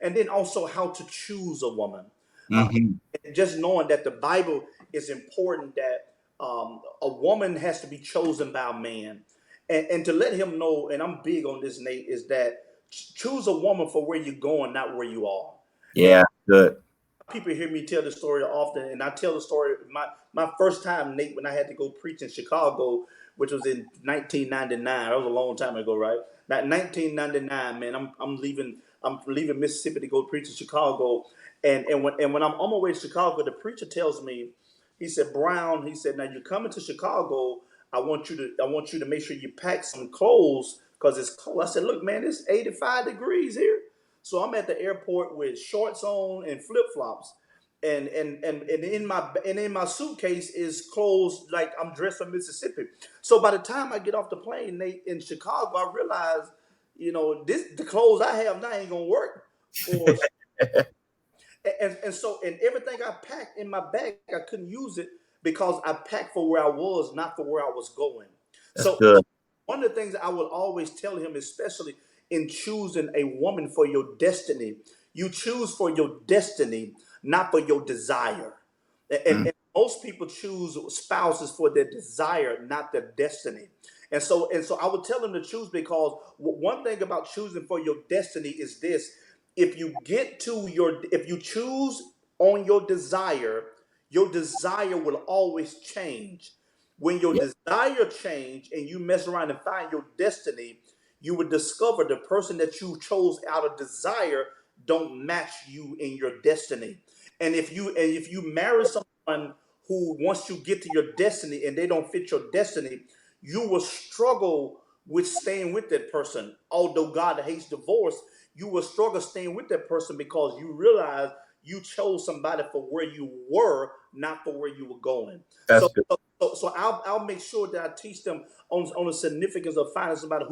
and then also how to choose a woman. Uh,
Hmm.
just knowing that the Bible is important, that a woman has to be chosen by a man, and to let him know, and I'm big on this, Nate, is that choose a woman for where you're going, not where you are. And
Yeah. Good.
people hear me tell the story often, and I tell the story my first time, Nate, when I had to go preach in Chicago, which was in 1999. That was a long time ago, right? That 1999, man. I'm leaving Mississippi to go preach in Chicago, and when I'm on my way to Chicago, the preacher tells me, he said, Brown, he said, now you're coming to Chicago. I want you to make sure you pack some clothes because it's cold. I said, look, man, it's 85 degrees here. So I'm at the airport with shorts on and flip flops. and in my suitcase is clothes like I'm dressed from Mississippi. So by the time I get off the plane, in Chicago, I realize, the clothes I have now ain't gonna work for. And so, and everything I packed in my bag, I couldn't use it because I packed for where I was, not for where I was going.
That's
So
good.
one of the things that I would always tell him, especially in choosing a woman for your destiny, you choose for your destiny, not for your desire.
Mm,
And most people choose spouses for their desire, not their destiny. And so I would tell them to choose, because one thing about choosing for your destiny is this: if you choose on your desire will always change. When your
yeah,
desire change and you mess around and find your destiny, you would discover the person that you chose out of desire don't match you in your destiny. And if you marry someone who, once you get to your destiny and they don't fit your destiny, you will struggle with staying with that person. Although God hates divorce, you will struggle staying with that person because you realize you chose somebody for where you were, not for where you were going.
that's
So,
good.
so I'll make sure that I teach them on the significance of finding somebody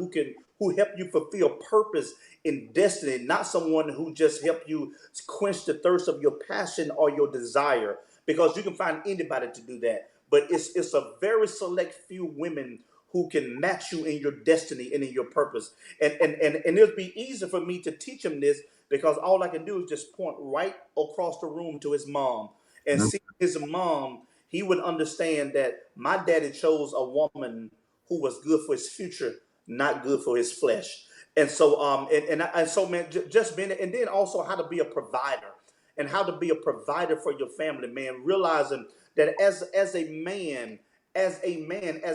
who help you fulfill purpose in destiny, not someone who just help you quench the thirst of your passion or your desire. Because you can find anybody to do that, but it's a very select few women who can match you in your destiny and in your purpose. And it'll be easy for me to teach him this because all I can do is just point right across the room to his mom and
Mm,
see his mom. He would understand that my daddy chose a woman who was good for his future, not good for his flesh. And so man, just being, and then also how to be a provider and how to be a provider for your family, man. Realizing that as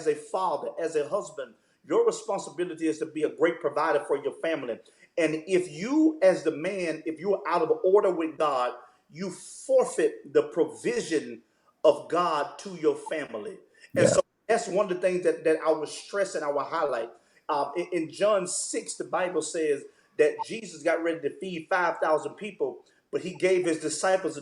a father, as a husband, your responsibility is to be a great provider for your family. And if you, as the man, if you're out of order with God, you forfeit the provision of God to your family. And
yeah,
so that's one of the things that I would stress and I would highlight. In John 6, the Bible says that Jesus got ready to feed 5,000 people, but he gave his disciples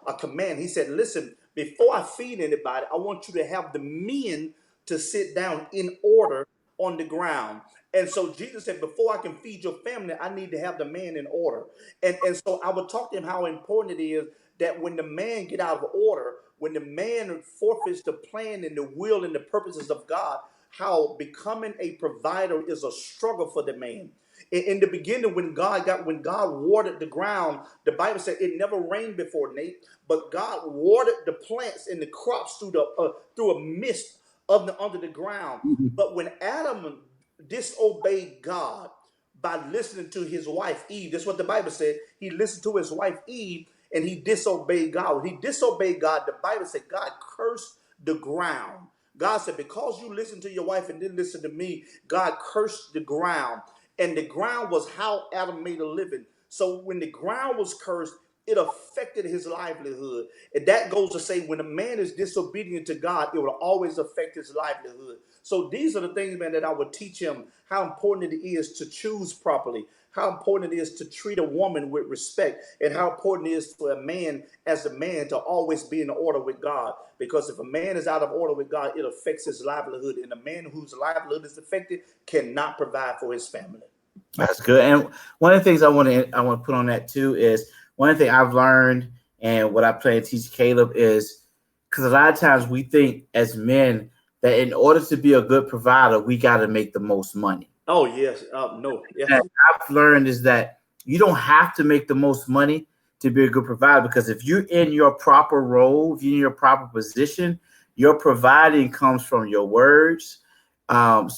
a command. He said, listen, before I feed anybody, I want you to have the men to sit down in order on the ground. And so Jesus said, before I can feed your family, I need to have the man in order. And so I would talk to him how important it is that when the man get out of order, when the man forfeits the plan and the will and the purposes of God, how becoming a provider is a struggle for the man. In the beginning, when God watered the ground, the Bible said it never rained before, Nate, but God watered the plants and the crops through a mist under the ground.
mhm,
But when Adam disobeyed God by listening to his wife Eve, that's what the Bible said. He listened to his wife Eve and he disobeyed God. When he disobeyed God, the Bible said God cursed the ground. God said, because you listened to your wife and didn't listen to me, God cursed the ground. And the ground was how Adam made a living. So when the ground was cursed, it affected his livelihood. And that goes to say, when a man is disobedient to God, it will always affect his livelihood. So these are the things, man, that I would teach him how important it is to choose properly, how important it is to treat a woman with respect, and how important it is for a man as a man to always be in order with God. Because if a man is out of order with God, it affects his livelihood. And a man whose livelihood is affected cannot provide for his family.
that's good. And one of the things I want to put on that too is one thing I've learned and what I plan to teach Caleb is because a lot of times we think as men that in order to be a good provider, we got to make the most money.
Oh, yes. No. Yes.
That I've learned is that you don't have to make the most money to be a good provider because if you're in your proper role, if you're in your proper position, your providing comes from your words,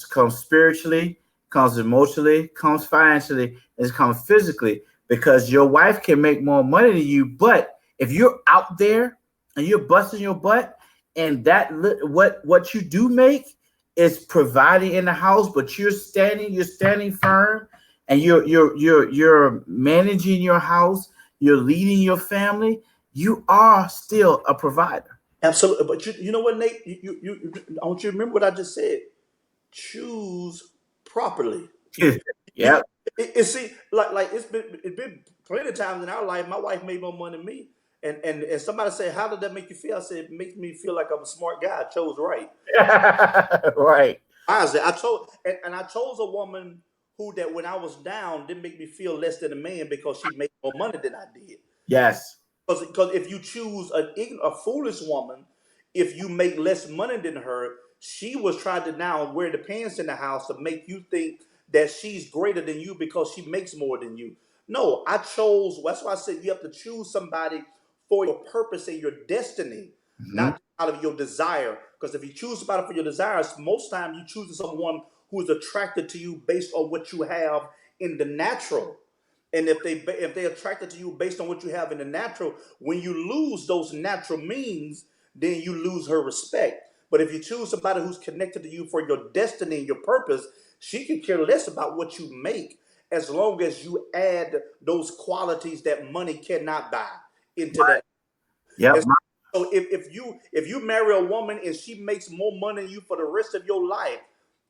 comes spiritually, comes emotionally, comes financially, and it comes physically because your wife can make more money than you. But if you're out there and you're busting your butt, and what you do make is providing in the house, but you're standing firm, and you're managing your house, you're leading your family. You are still a provider.
Absolutely. But you know what, Nate? I want you to remember what I just said. Choose properly. You,
Yep.
see, like it's been plenty of times in our life. My wife made more money than me, And somebody say, how did that make you feel? I said, it makes me feel like I'm a smart guy. I chose right.
Right.
Why is it? I chose and I chose a woman who that when I was down didn't make me feel less than a man because she made more money than I did.
Yes.
Because if you choose a foolish woman, if you make less money than her, she was trying to now wear the pants in the house to make you think that she's greater than you because she makes more than you. No, I chose. That's why I said you have to choose somebody for your purpose and your destiny,
Hmm.
not out of your desire. Because if you choose somebody for your desires, most time you choose someone who is attracted to you based on what you have in the natural. And if they're attracted to you based on what you have in the natural, when you lose those natural means, then you lose her respect. But if you choose somebody who's connected to you for your destiny and your purpose, she can care less about what you make as long as you add those qualities that money cannot buy into that.
Yep.
And so if you marry a woman and she makes more money than you for the rest of your life,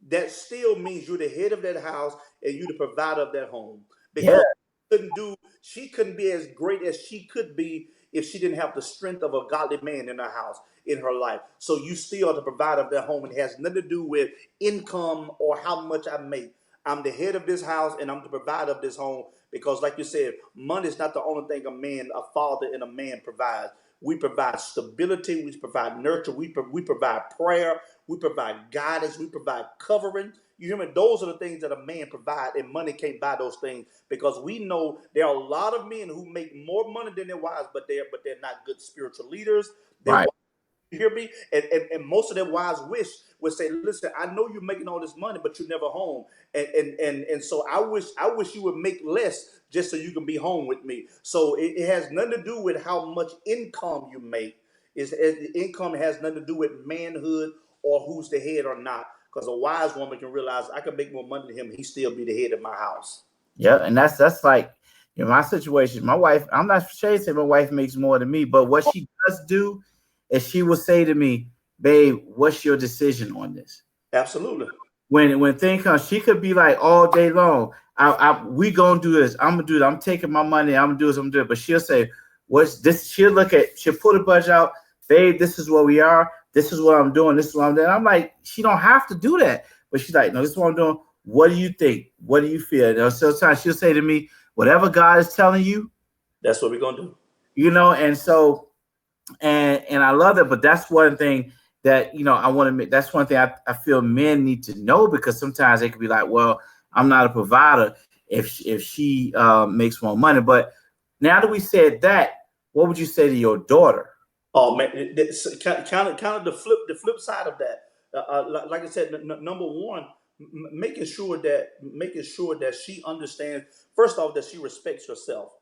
that still means you're the head of that house and you're the provider of that home.
Yeah.
Because she couldn't be as great as she could be if she didn't have the strength of a godly man in her house, in her life. So you still are the provider of that home. It has nothing to do with income or how much I make. I'm the head of this house and I'm the provider of this home because, like you said, money is not the only thing a father and a man provides. We provide stability, we provide nurture, we provide prayer, we provide guidance, we provide covering. You hear me? Those are the things that a man provide, and money can't buy those things because we know there are a lot of men who make more money than their wives, but they're not good spiritual leaders. Their
Right.
you hear me? And most of their wives would say, listen, I know you're making all this money, but you're never home. And so I wish you would make less just so you can be home with me. So it has nothing to do with how much income you make. Income has nothing to do with manhood or who's the head or not. Because a wise woman can realize I can make more money than him, he still be the head of my house.
Yeah, and that's like my situation. My wife, I'm not ashamed to say my wife makes more than me, but what she does do is she will say to me, "Babe, what's your decision on this?"
Absolutely.
When thing comes, she could be like all day long, we gonna do this. I'm gonna do that. I'm taking my money. I'm gonna do this. I'm gonna do it. But she'll say, "What's this?" She'll put a budget out. Babe, this is where we are. This is what I'm doing. This is what I'm doing. I'm like, she don't have to do that, but she's like, no, this is what I'm doing. What do you think? What do you feel? Sometimes she'll say to me, whatever God is telling you,
That's what we're gonna do.
and so and I love that, but that's one thing that I want to make. That's one thing I feel men need to know, because sometimes they could be like, well, I'm not a provider if she makes more money. But now that we said that, what would you say to your daughter?
Oh man, kind of the flip side of that. Like I said, number one, making sure that she understands first off that she respects herself.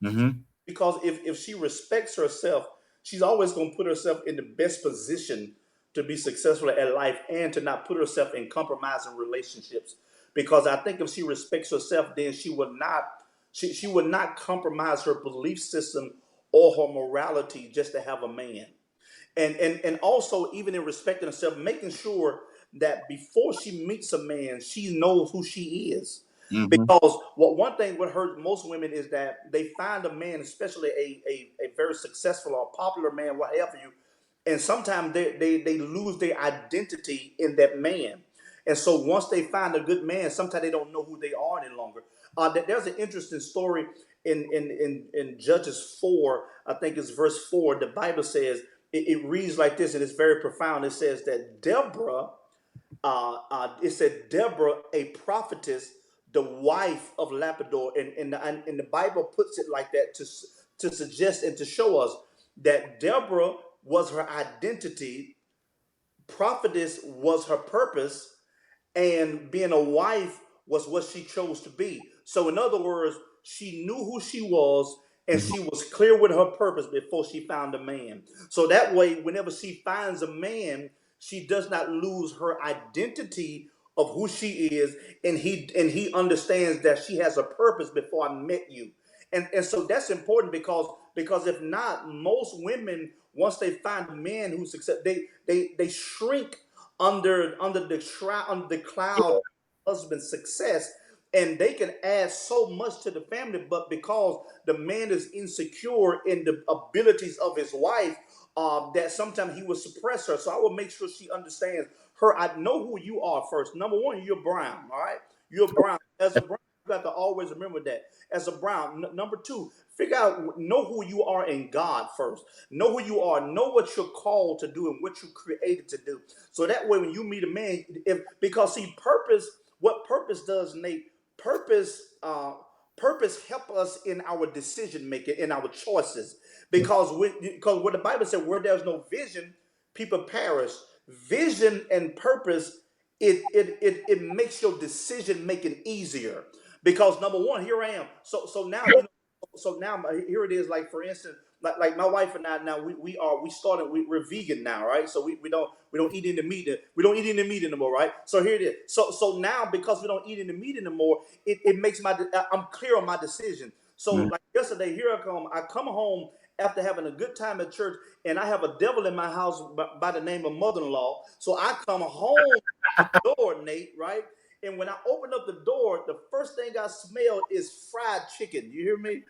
Mm-hmm.
Because if she respects herself, she's always going to put herself in the best position to be successful at life and to not put herself in compromising relationships. Because I think if she respects herself, then she would not compromise her belief system or her morality just to have a man. And also, even in respecting herself, making sure that before she meets a man, she knows who she is.
Mm-hmm.
Because one thing what hurts most women is that they find a man, especially a very successful or popular man, what have you, and sometimes they lose their identity in that man. And so once they find a good man, sometimes they don't know who they are any longer. There's an interesting story in Judges 4, I think it's verse 4. The Bible says, it reads like this, and it's very profound. It says that it said Deborah, a prophetess, the wife of Lapidor, and the Bible puts it like that to suggest and to show us that Deborah was her identity, prophetess was her purpose, and being a wife was what she chose to be. So, in other words, she knew who she was and she was clear with her purpose before she found a man. So that way, whenever she finds a man, she does not lose her identity of who she is, and he understands that she has a purpose before I met you. And so that's important because if not, most women, once they find a man who's success, they shrink under the cloud of husband's success, and they can add so much to the family, but because the man is insecure in the abilities of his wife, that sometimes he will suppress her. So I will make sure she understands her. I know who you are first. Number one, you're brown. All right, you're brown. As a brown, you got to always remember that. As a brown, number two, figure out, know who you are in God first. Know who you are. Know what you're called to do and what you're created to do. So that way, when you meet a man, because see, purpose. What purpose does, Nate? Purpose help us in our decision making, in our choices, because what the Bible said, where there's no vision, people perish. Vision and purpose, it makes your decision making easier, because number one, here I am. So now so now here it is. Like for instance, like my wife and I now we're vegan now, right? So we don't eat any meat. We don't eat any meat anymore, right? So here it is. So now, because we don't eat any meat anymore, it makes I'm clear on my decision. So
Mhm.
like yesterday, here I come home after having a good time at church, and I have a devil in my house by the name of mother-in-law. So I come home door, Nate, right? And when I open up the door, the first thing I smell is fried chicken. You hear me?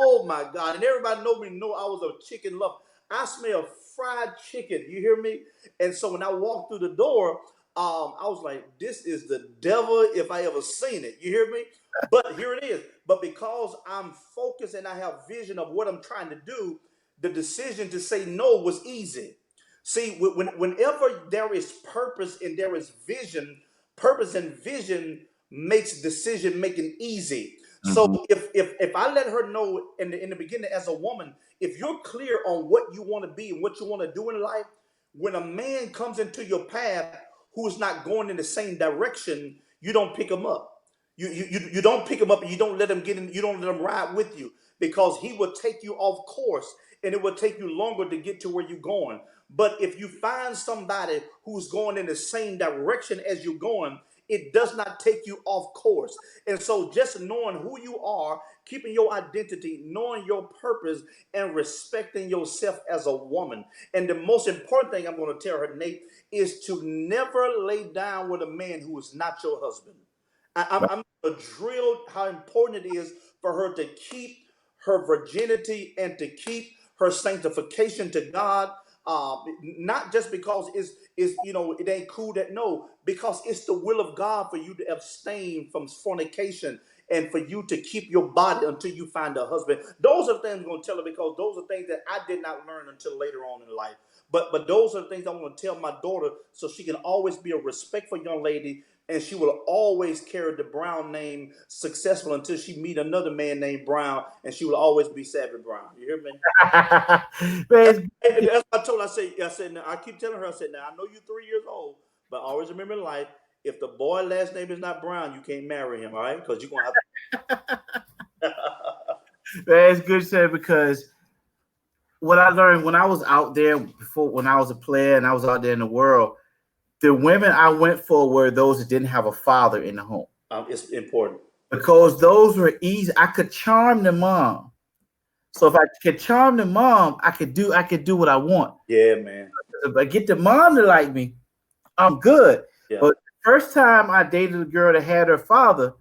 Oh my God. And everybody know I was a chicken lover. I smell fried chicken. You hear me? And so when I walked through the door, I was like, this is the devil if I ever seen it. You hear me? But here it is. But because I'm focused and I have vision of what I'm trying to do, the decision to say no was easy. See, whenever there is purpose and there is vision, purpose and vision makes decision making easy. So
Mhm.
if I let her know in the beginning, as a woman, if you're clear on what you want to be and what you want to do in life, when a man comes into your path who's not going in the same direction, you don't pick him up. You don't pick him up, and you don't let him get in, you don't let him ride with you, because he will take you off course, and it will take you longer to get to where you're going. But if you find somebody who's going in the same direction as you're going, it does not take you off course. And so just knowing who you are, keeping your identity, knowing your purpose, and respecting yourself as a woman. And the most important thing I'm going to tell her, Nate, is to never lay down with a man who is not your husband. I'm going to drill how important it is for her to keep her virginity and to keep her sanctification to God. Not just because it ain't cool, that no, because it's the will of God for you to abstain from fornication and for you to keep your body until you find a husband. Those are things I'm going to tell her, because those are things that I did not learn until later on in life. But those are the things I want to tell my daughter, so she can always be a respectful young lady, and she will always carry the Brown name successful until she meet another man named Brown, and she will always be Savvy Brown. You hear me?
Man,
That's what I told her. Now, I keep telling her, I said, now I know you're 3 years old, but always remember in life, if the boy last name is not Brown, you can't marry him, all right? Because you're gonna have
it's good said, because what I learned when I was out there before, when I was a player and I was out there in the world, the women I went for were those that didn't have a father in the home,
it's important.
because those were easy. I could charm the mom. So if I could charm the mom, I could do what I want.
Yeah, man.
If I get the mom to like me, I'm good.
Yeah,
But the first time I dated a girl that had her father,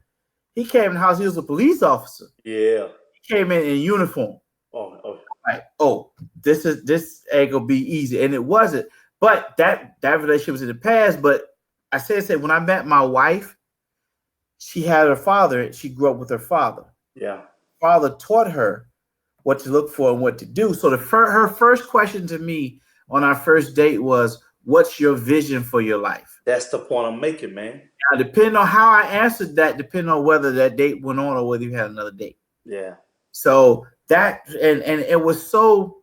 he came in the house. He was a police officer.
yeah.
He came in uniform.
Oh,
Like, oh, this ain't gonna be easy, and it wasn't. But that relationship was in the past. But I said when I met my wife, she had her father. She grew up with her father.
yeah.
Father taught her what to look for and what to do. So her first question to me on our first date was, "What's your vision for your life?"
That's the point I'm making, man.
Now, depending on how I answered that, depending on whether that date went on or whether you had another date.
Yeah,
So that and it was so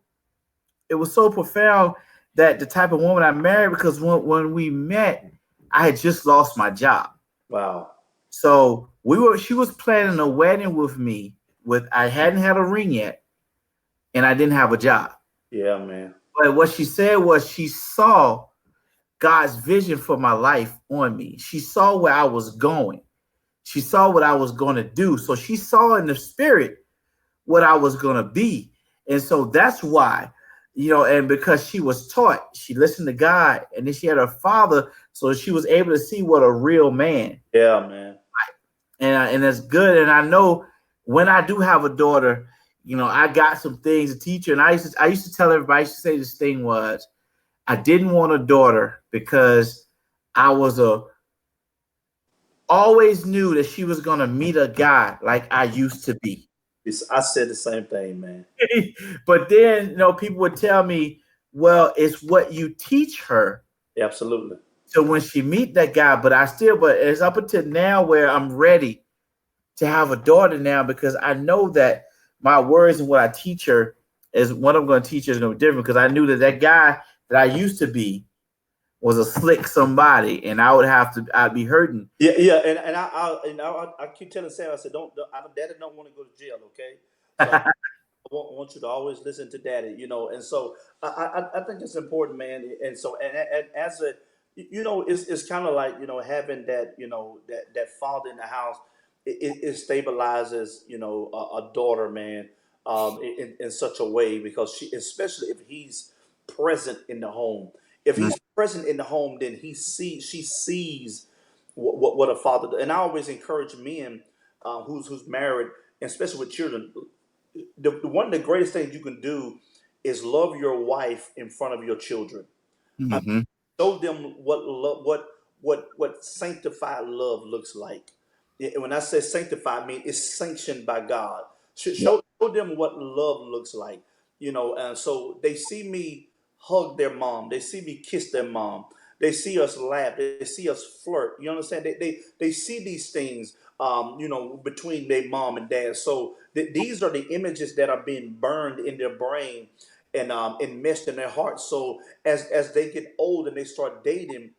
profound, that the type of woman I married, because when we met, I had just lost my job.
wow.
So she was planning a wedding with me, I hadn't had a ring yet, and I didn't have a job.
Yeah, man.
But what she said was, she saw God's vision for my life on me. She saw where I was going. She saw what I was going to do. So she saw in the spirit what I was going to be. And so that's why, and because she was taught, she listened to God, and then she had her father. So she was able to see what a real man.
Yeah, man.
and that's good. And I know when I do have a daughter, I got some things to teach her. And I used to tell everybody. I used to say this thing was I didn't want a daughter because I was a always knew that she was gonna meet a guy like I used to be.
I said the same thing, man.
But then, people would tell me, well, it's what you teach her.
Absolutely.
So when she meet that guy, but it's up until now where I'm ready to have a daughter now because I know that my words and what I teach her is what I'm going to teach her is going to be different because I knew that that guy that I used to be was a slick somebody, and I'd be hurting.
Yeah, yeah, and I keep telling Sarah, I said, Daddy don't want to go to jail, okay? So I want you to always listen to daddy, and so I think it's important, man. And so and as a it's kind of like having that that father in the house. It stabilizes a daughter, man, in such a way because especially if he's present in the home. If he's present in the home, then she sees what a father does. And I always encourage men who's married, and especially with children, one of the greatest things you can do is love your wife in front of your children.
Mm-hmm.
Show them what love, what sanctified love looks like. And when I say sanctified, I mean it's sanctioned by God.
Yeah.
Show them what love looks like. And so they see me hug their mom. They see me kiss their mom. They see us laugh. They see us flirt. You understand? They see these things. Between their mom and dad. So these are the images that are being burned in their brain and enmeshed in their hearts. So as they get old and they start dating,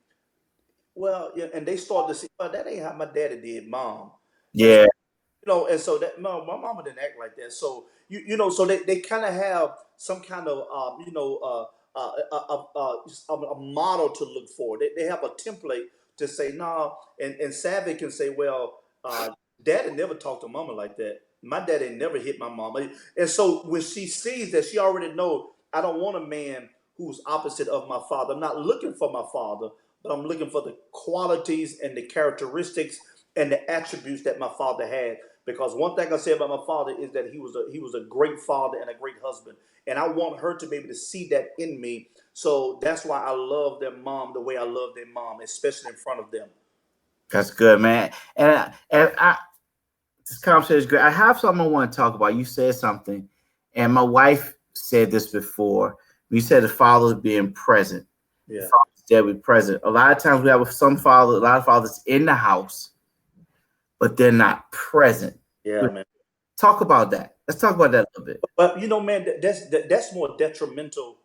well, yeah, and they start to see, well, that ain't how my daddy did, mom. And
Yeah.
and so that no, my mama didn't act like that. So so they kind of have some kind of a model to look for. They have a template to say no, and Savvy can say, well, Daddy never talked to mama like that. My daddy never hit my mama, and so when she sees that, she already know I don't want a man who's opposite of my father. I'm not looking for my father, but I'm looking for the qualities and the characteristics and the attributes that my father had. Because one thing I say about my father is that he was a great father and a great husband, and I want her to be able to see that in me. So that's why I love their mom the way I love their mom, especially in front of them.
That's good, man. And this conversation is great. I have something I want to talk about. You said something, and my wife said this before. You said the father being present. The
Yeah,
father's there be present. A lot of times we have a lot of fathers in the house, but they're not present.
yeah, man.
Talk about that. Let's talk about that a little bit.
But man, that's more detrimental.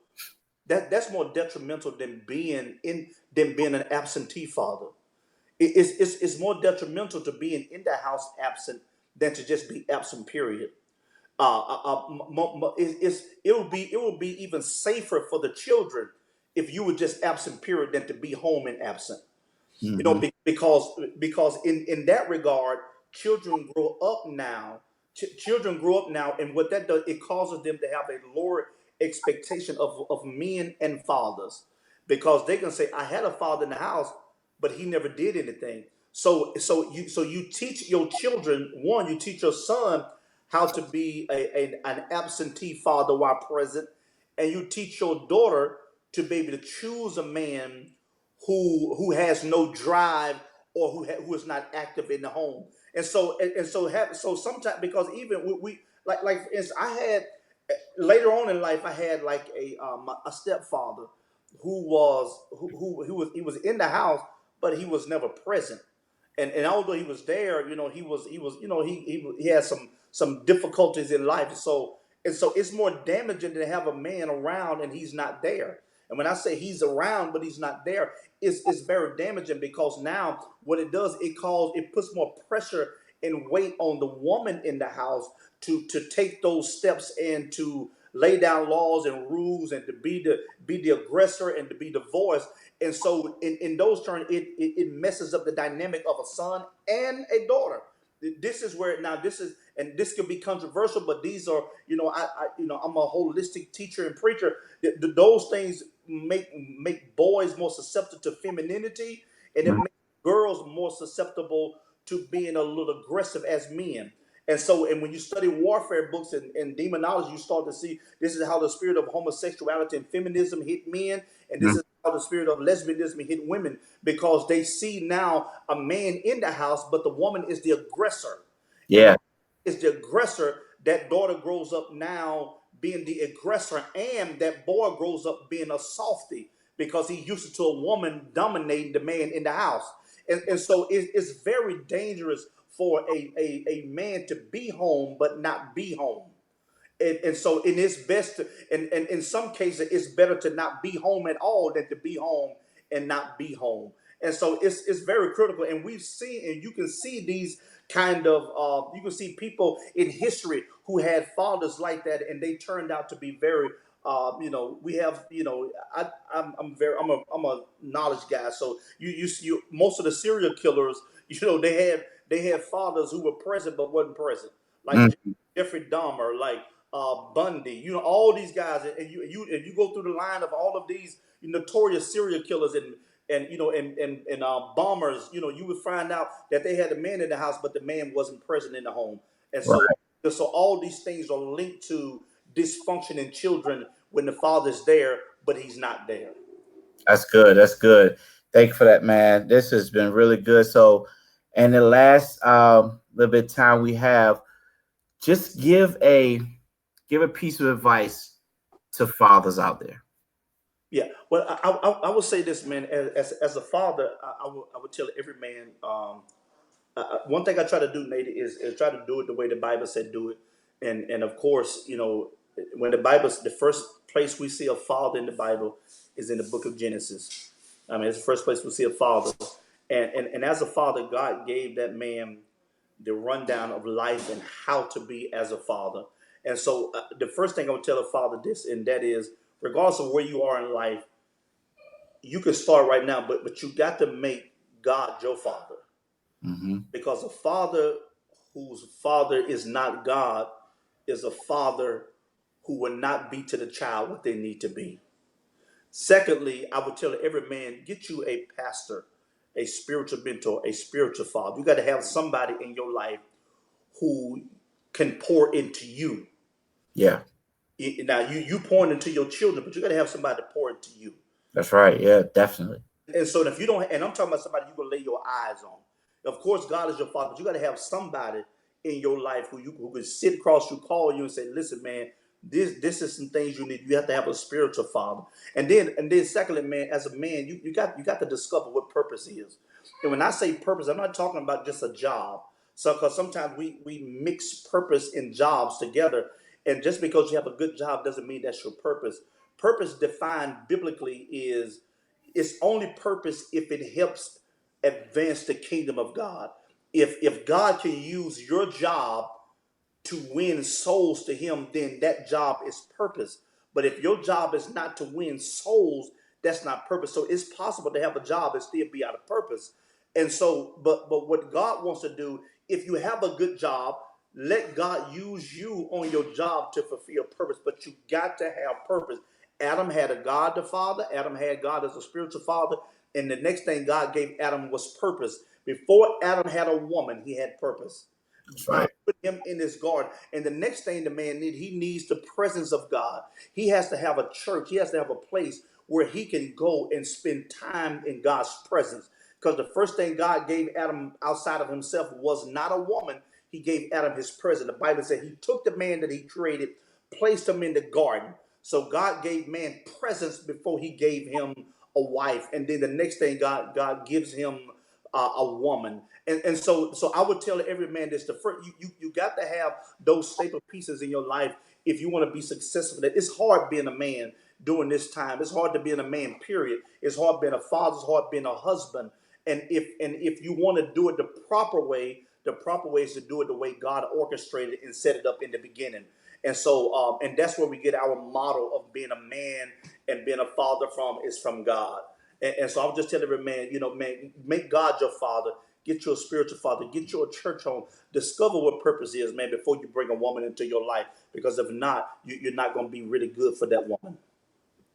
That's more detrimental than being an absentee father. It's more detrimental to being in the house absent than to just be absent. Period. It will be even safer for the children if you were just absent. Period, than to be home and absent.
Mm-hmm.
Because in that regard, children grow up now, and what that does, it causes them to have a lower expectation of men and fathers, because they can say, I had a father in the house, but he never did anything. So you teach your children, one, you teach your son how to be an absentee father while present, and you teach your daughter to be able to choose a man who has no drive, or who is not active in the home. And so sometimes, because even we like for instance, I had later on in life, I had like a stepfather who was in the house, but he was never present. And although he was there, he was he had some difficulties in life. So it's more damaging to have a man around and he's not there. And when I say he's around but he's not there, it's very damaging, because now what it does, it puts more pressure and weight on the woman in the house to take those steps and to lay down laws and rules, and to be the aggressor and to be the voice. And so in those terms, it messes up the dynamic of a son and a daughter. This is where now this is, and this could be controversial, but these are, I'm a holistic teacher and preacher. Those things make boys more susceptible to femininity, and it makes girls more susceptible to being a little aggressive as men. And so, and when you study warfare books and demonology, you start to see this is how the spirit of homosexuality and feminism hit men, and this
Mhm.
is how the spirit of lesbianism hit women, because they see now a man in the house, but the woman is the aggressor. And when
Yeah.
is the aggressor, that daughter grows up now being the aggressor, and that boy grows up being a softie because he used to a woman dominating the man in the house. And so it's very dangerous for a man to be home but not be home. And so in it's best to, and in some cases it's better to not be home at all than to be home and not be home. And so it's very critical, and we've seen, and you can see these kind of you can see people in history who had fathers like that, and they turned out to be very we have, I'm a knowledge guy. So you most of the serial killers, they had fathers who were present but wasn't present, like
Mhm.
Jeffrey Dahmer, like Bundy, all these guys, and you go through the line of all of these notorious serial killers and bombers. You would find out that they had a man in the house, but the man wasn't present in the home, and
Right.
so all these things are linked to dysfunction in children when the father's there, but he's not there.
That's good. That's good. Thank you for that, man. This has been really good. So, and the last little bit of time we have, just give a piece of advice to fathers out there.
Yeah, well, I will say this, man. As a father, I would tell every man. One thing I try to do, Nate, is try to do it the way the Bible said do it, and of course, when the first place we see a father in the Bible is in the book of Genesis. I mean, it's the first place we see a father, and as a father, God gave that man the rundown of life and how to be as a father. And so, the first thing I would tell a father this, and that is, regardless of where you are in life, you can start right now, but you got to make God your father,
Hmm.
because a father whose father is not God is a father who will not be to the child what they need to be. Secondly, I would tell every man, get you a pastor, a spiritual mentor, a spiritual father. You got to have somebody in your life who can pour into you.
Yeah,
Now you pouring into your children, but you got to have somebody to pour into you.
that's right. Yeah, definitely.
And so if you don't, and I'm talking about somebody you're gonna lay your eyes on. Of course, God is your father, but you got to have somebody in your life who can sit across you, call you, and say, "Listen, man, this is some things you need. You have to have a spiritual father." And then secondly, man, as a man, you got to discover what purpose is. And when I say purpose, I'm not talking about just a job. So because sometimes we mix purpose and jobs together, and just because you have a good job doesn't mean that's your purpose. Purpose defined biblically is its only purpose if it helps advance the kingdom of God. If God can use your job to win souls to him, then that job is purpose. But if your job is not to win souls, that's not purpose. So it's possible to have a job and still be out of purpose. And so, but what God wants to do, if you have a good job, let God use you on your job to fulfill purpose. But you got to have purpose. Adam had a God the Father. Adam had God as a spiritual father. And the next thing God gave Adam was purpose. Before Adam had a woman, he had purpose.
That's
God
right.
put him in his garden. And the next thing the man needs, he needs the presence of God. He has to have a church. He has to have a place where he can go and spend time in God's presence. Because the first thing God gave Adam outside of himself was not a woman. He gave Adam his presence. The Bible said he took the man that he created, placed him in the garden. So God gave man presence before he gave him a wife. And then the next thing God gives him a woman. And so I would tell every man this: the first, you got to have those staple pieces in your life if you want to be successful. That it's hard being a man during this time. It's hard to be a man. Period. It's hard being a father. It's hard being a husband. And if you want to do it the proper way is to do it the way God orchestrated and set it up in the beginning. And so, and that's where we get our model of being a man and being a father from, is from God. And so I'll just tell every man, man, make God your father. Get you a spiritual father. Get you a church home. Discover what purpose is, man, before you bring a woman into your life. Because if not, you're not going to be really good for that woman.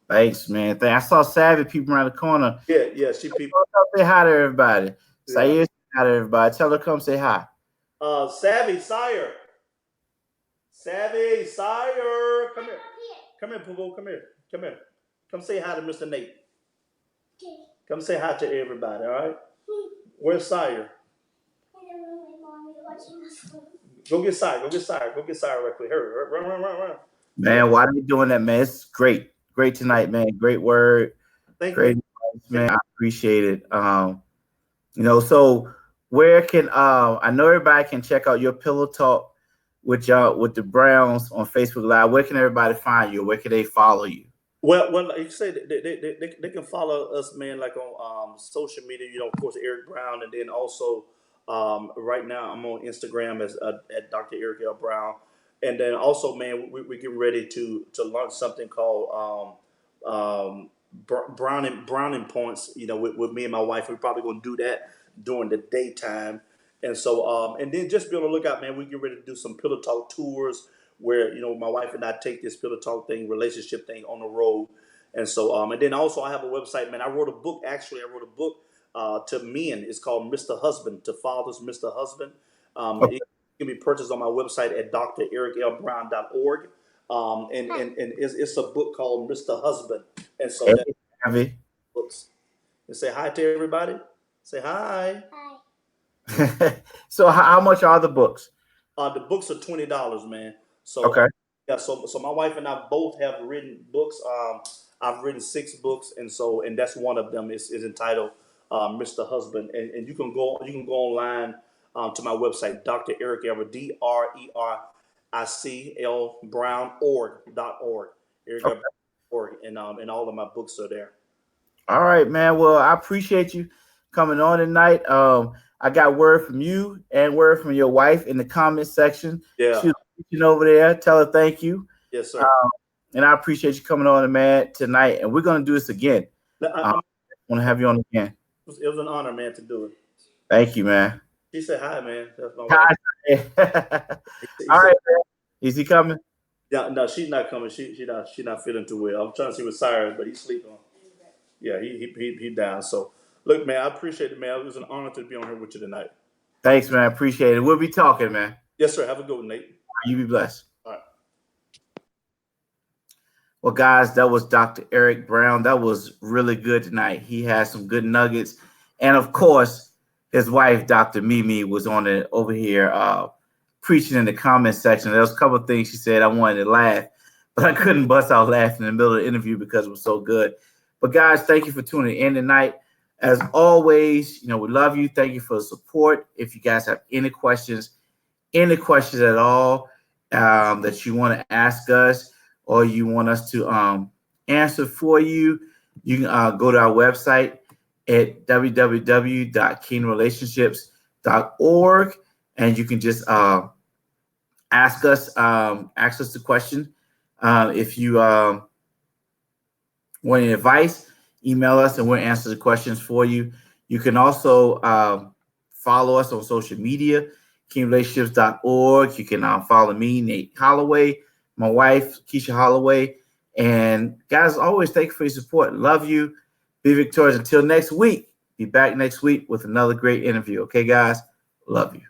Thanks, man. I saw Savvy people around the corner.
Yeah, yeah. She people.
Say hi to everybody.
Yeah.
Say hi to everybody. Tell her come say hi.
Savvy Sire. Savvy Sire. Come here. Come here, Pooh. Come here. Come here. Come say hi to Mr. Nate. Come say hi to everybody, all right? Where's Sire? Go get Sire. Go get Sire. Go get Sire right quick. Hurry. Run, run, run, run.
Man, why are you doing that, man? It's great. Great tonight, man. Great word.
Thank
Great advice, man. I appreciate it. So where can I know everybody can check out your pillow talk with y'all with the Browns on Facebook Live. Where can everybody find you? Where can they follow you?
Well, like you say, they can follow us, man, like on social media. You know, of course, Eric Brown, and then also right now I'm on Instagram as at Dr. Eric L. Brown, and then also, man, we getting ready to launch something called Browning Points. You know, with me and my wife, we're probably going to do that during the daytime, and so and then just be on the lookout, man. We get ready to do some pillow talk tours where my wife and I take this pillow talk thing, relationship thing on the road, and so and then also I have a website, man. I wrote a book. Actually, I wrote a book to men. It's called Mr. Husband, to fathers, Mr. Husband.
Okay.
It can be purchased on my website at dreriklbrown.org. And it's a book called Mr. Husband, and so that
Hey,
books. And say hi to everybody. Say hi.
so how much are the books?
The books are $20, man. So
Okay.
yeah, so my wife and I both have written books. I've written 6 books, and that's one of them is entitled Mr. Husband. And you can go online to my website, Dr. Eric Elbert, DRERICL Brown.org. Eric
Okay.
Elbert.org, and all of my books are there.
All right, man. Well, I appreciate you coming on tonight. I got word from you and word from your wife in the comment section.
Yeah.
She's watching over there. Tell her thank you.
Yes, sir.
And I appreciate you coming on, man, tonight. And we're gonna do this again. I want to have you on again.
It was an honor, man, to do it.
Thank you, man.
She said hi, man. That's my wife.
Hi.
He
All
said,
right, man. Is he coming?
yeah, no, she's not coming. She not feeling too well. I'm trying to see what Cyrus, but he's sleeping. Yeah, he down. So look, man, I appreciate it, man. It was an honor to be on here with you tonight.
Thanks, man. Appreciate it. We'll be talking, man.
Yes, sir. Have a good one, Nate.
You be blessed.
All right.
Well, guys, that was Dr. Eric Brown. That was really good tonight. He had some good nuggets. And of course, his wife, Dr. Mimi, was on it over here preaching in the comment section. There was a couple of things she said I wanted to laugh, but I couldn't bust out laughing in the middle of the interview because it was so good. But guys, thank you for tuning in tonight. As always, we love you. Thank you for the support. If you guys have any questions at all that you want to ask us, or you want us to answer for you, you can go to our website at www.keenrelationships.org, and you can just ask us the question. If you want any advice, email us and we'll answer the questions for you. You can also follow us on social media, keenrelationships.org. You can follow me, Nate Holloway, my wife, Keisha Holloway. And guys, always thank you for your support. Love you. Be victorious. Until next week. Be back next week with another great interview. Okay, guys? Love you.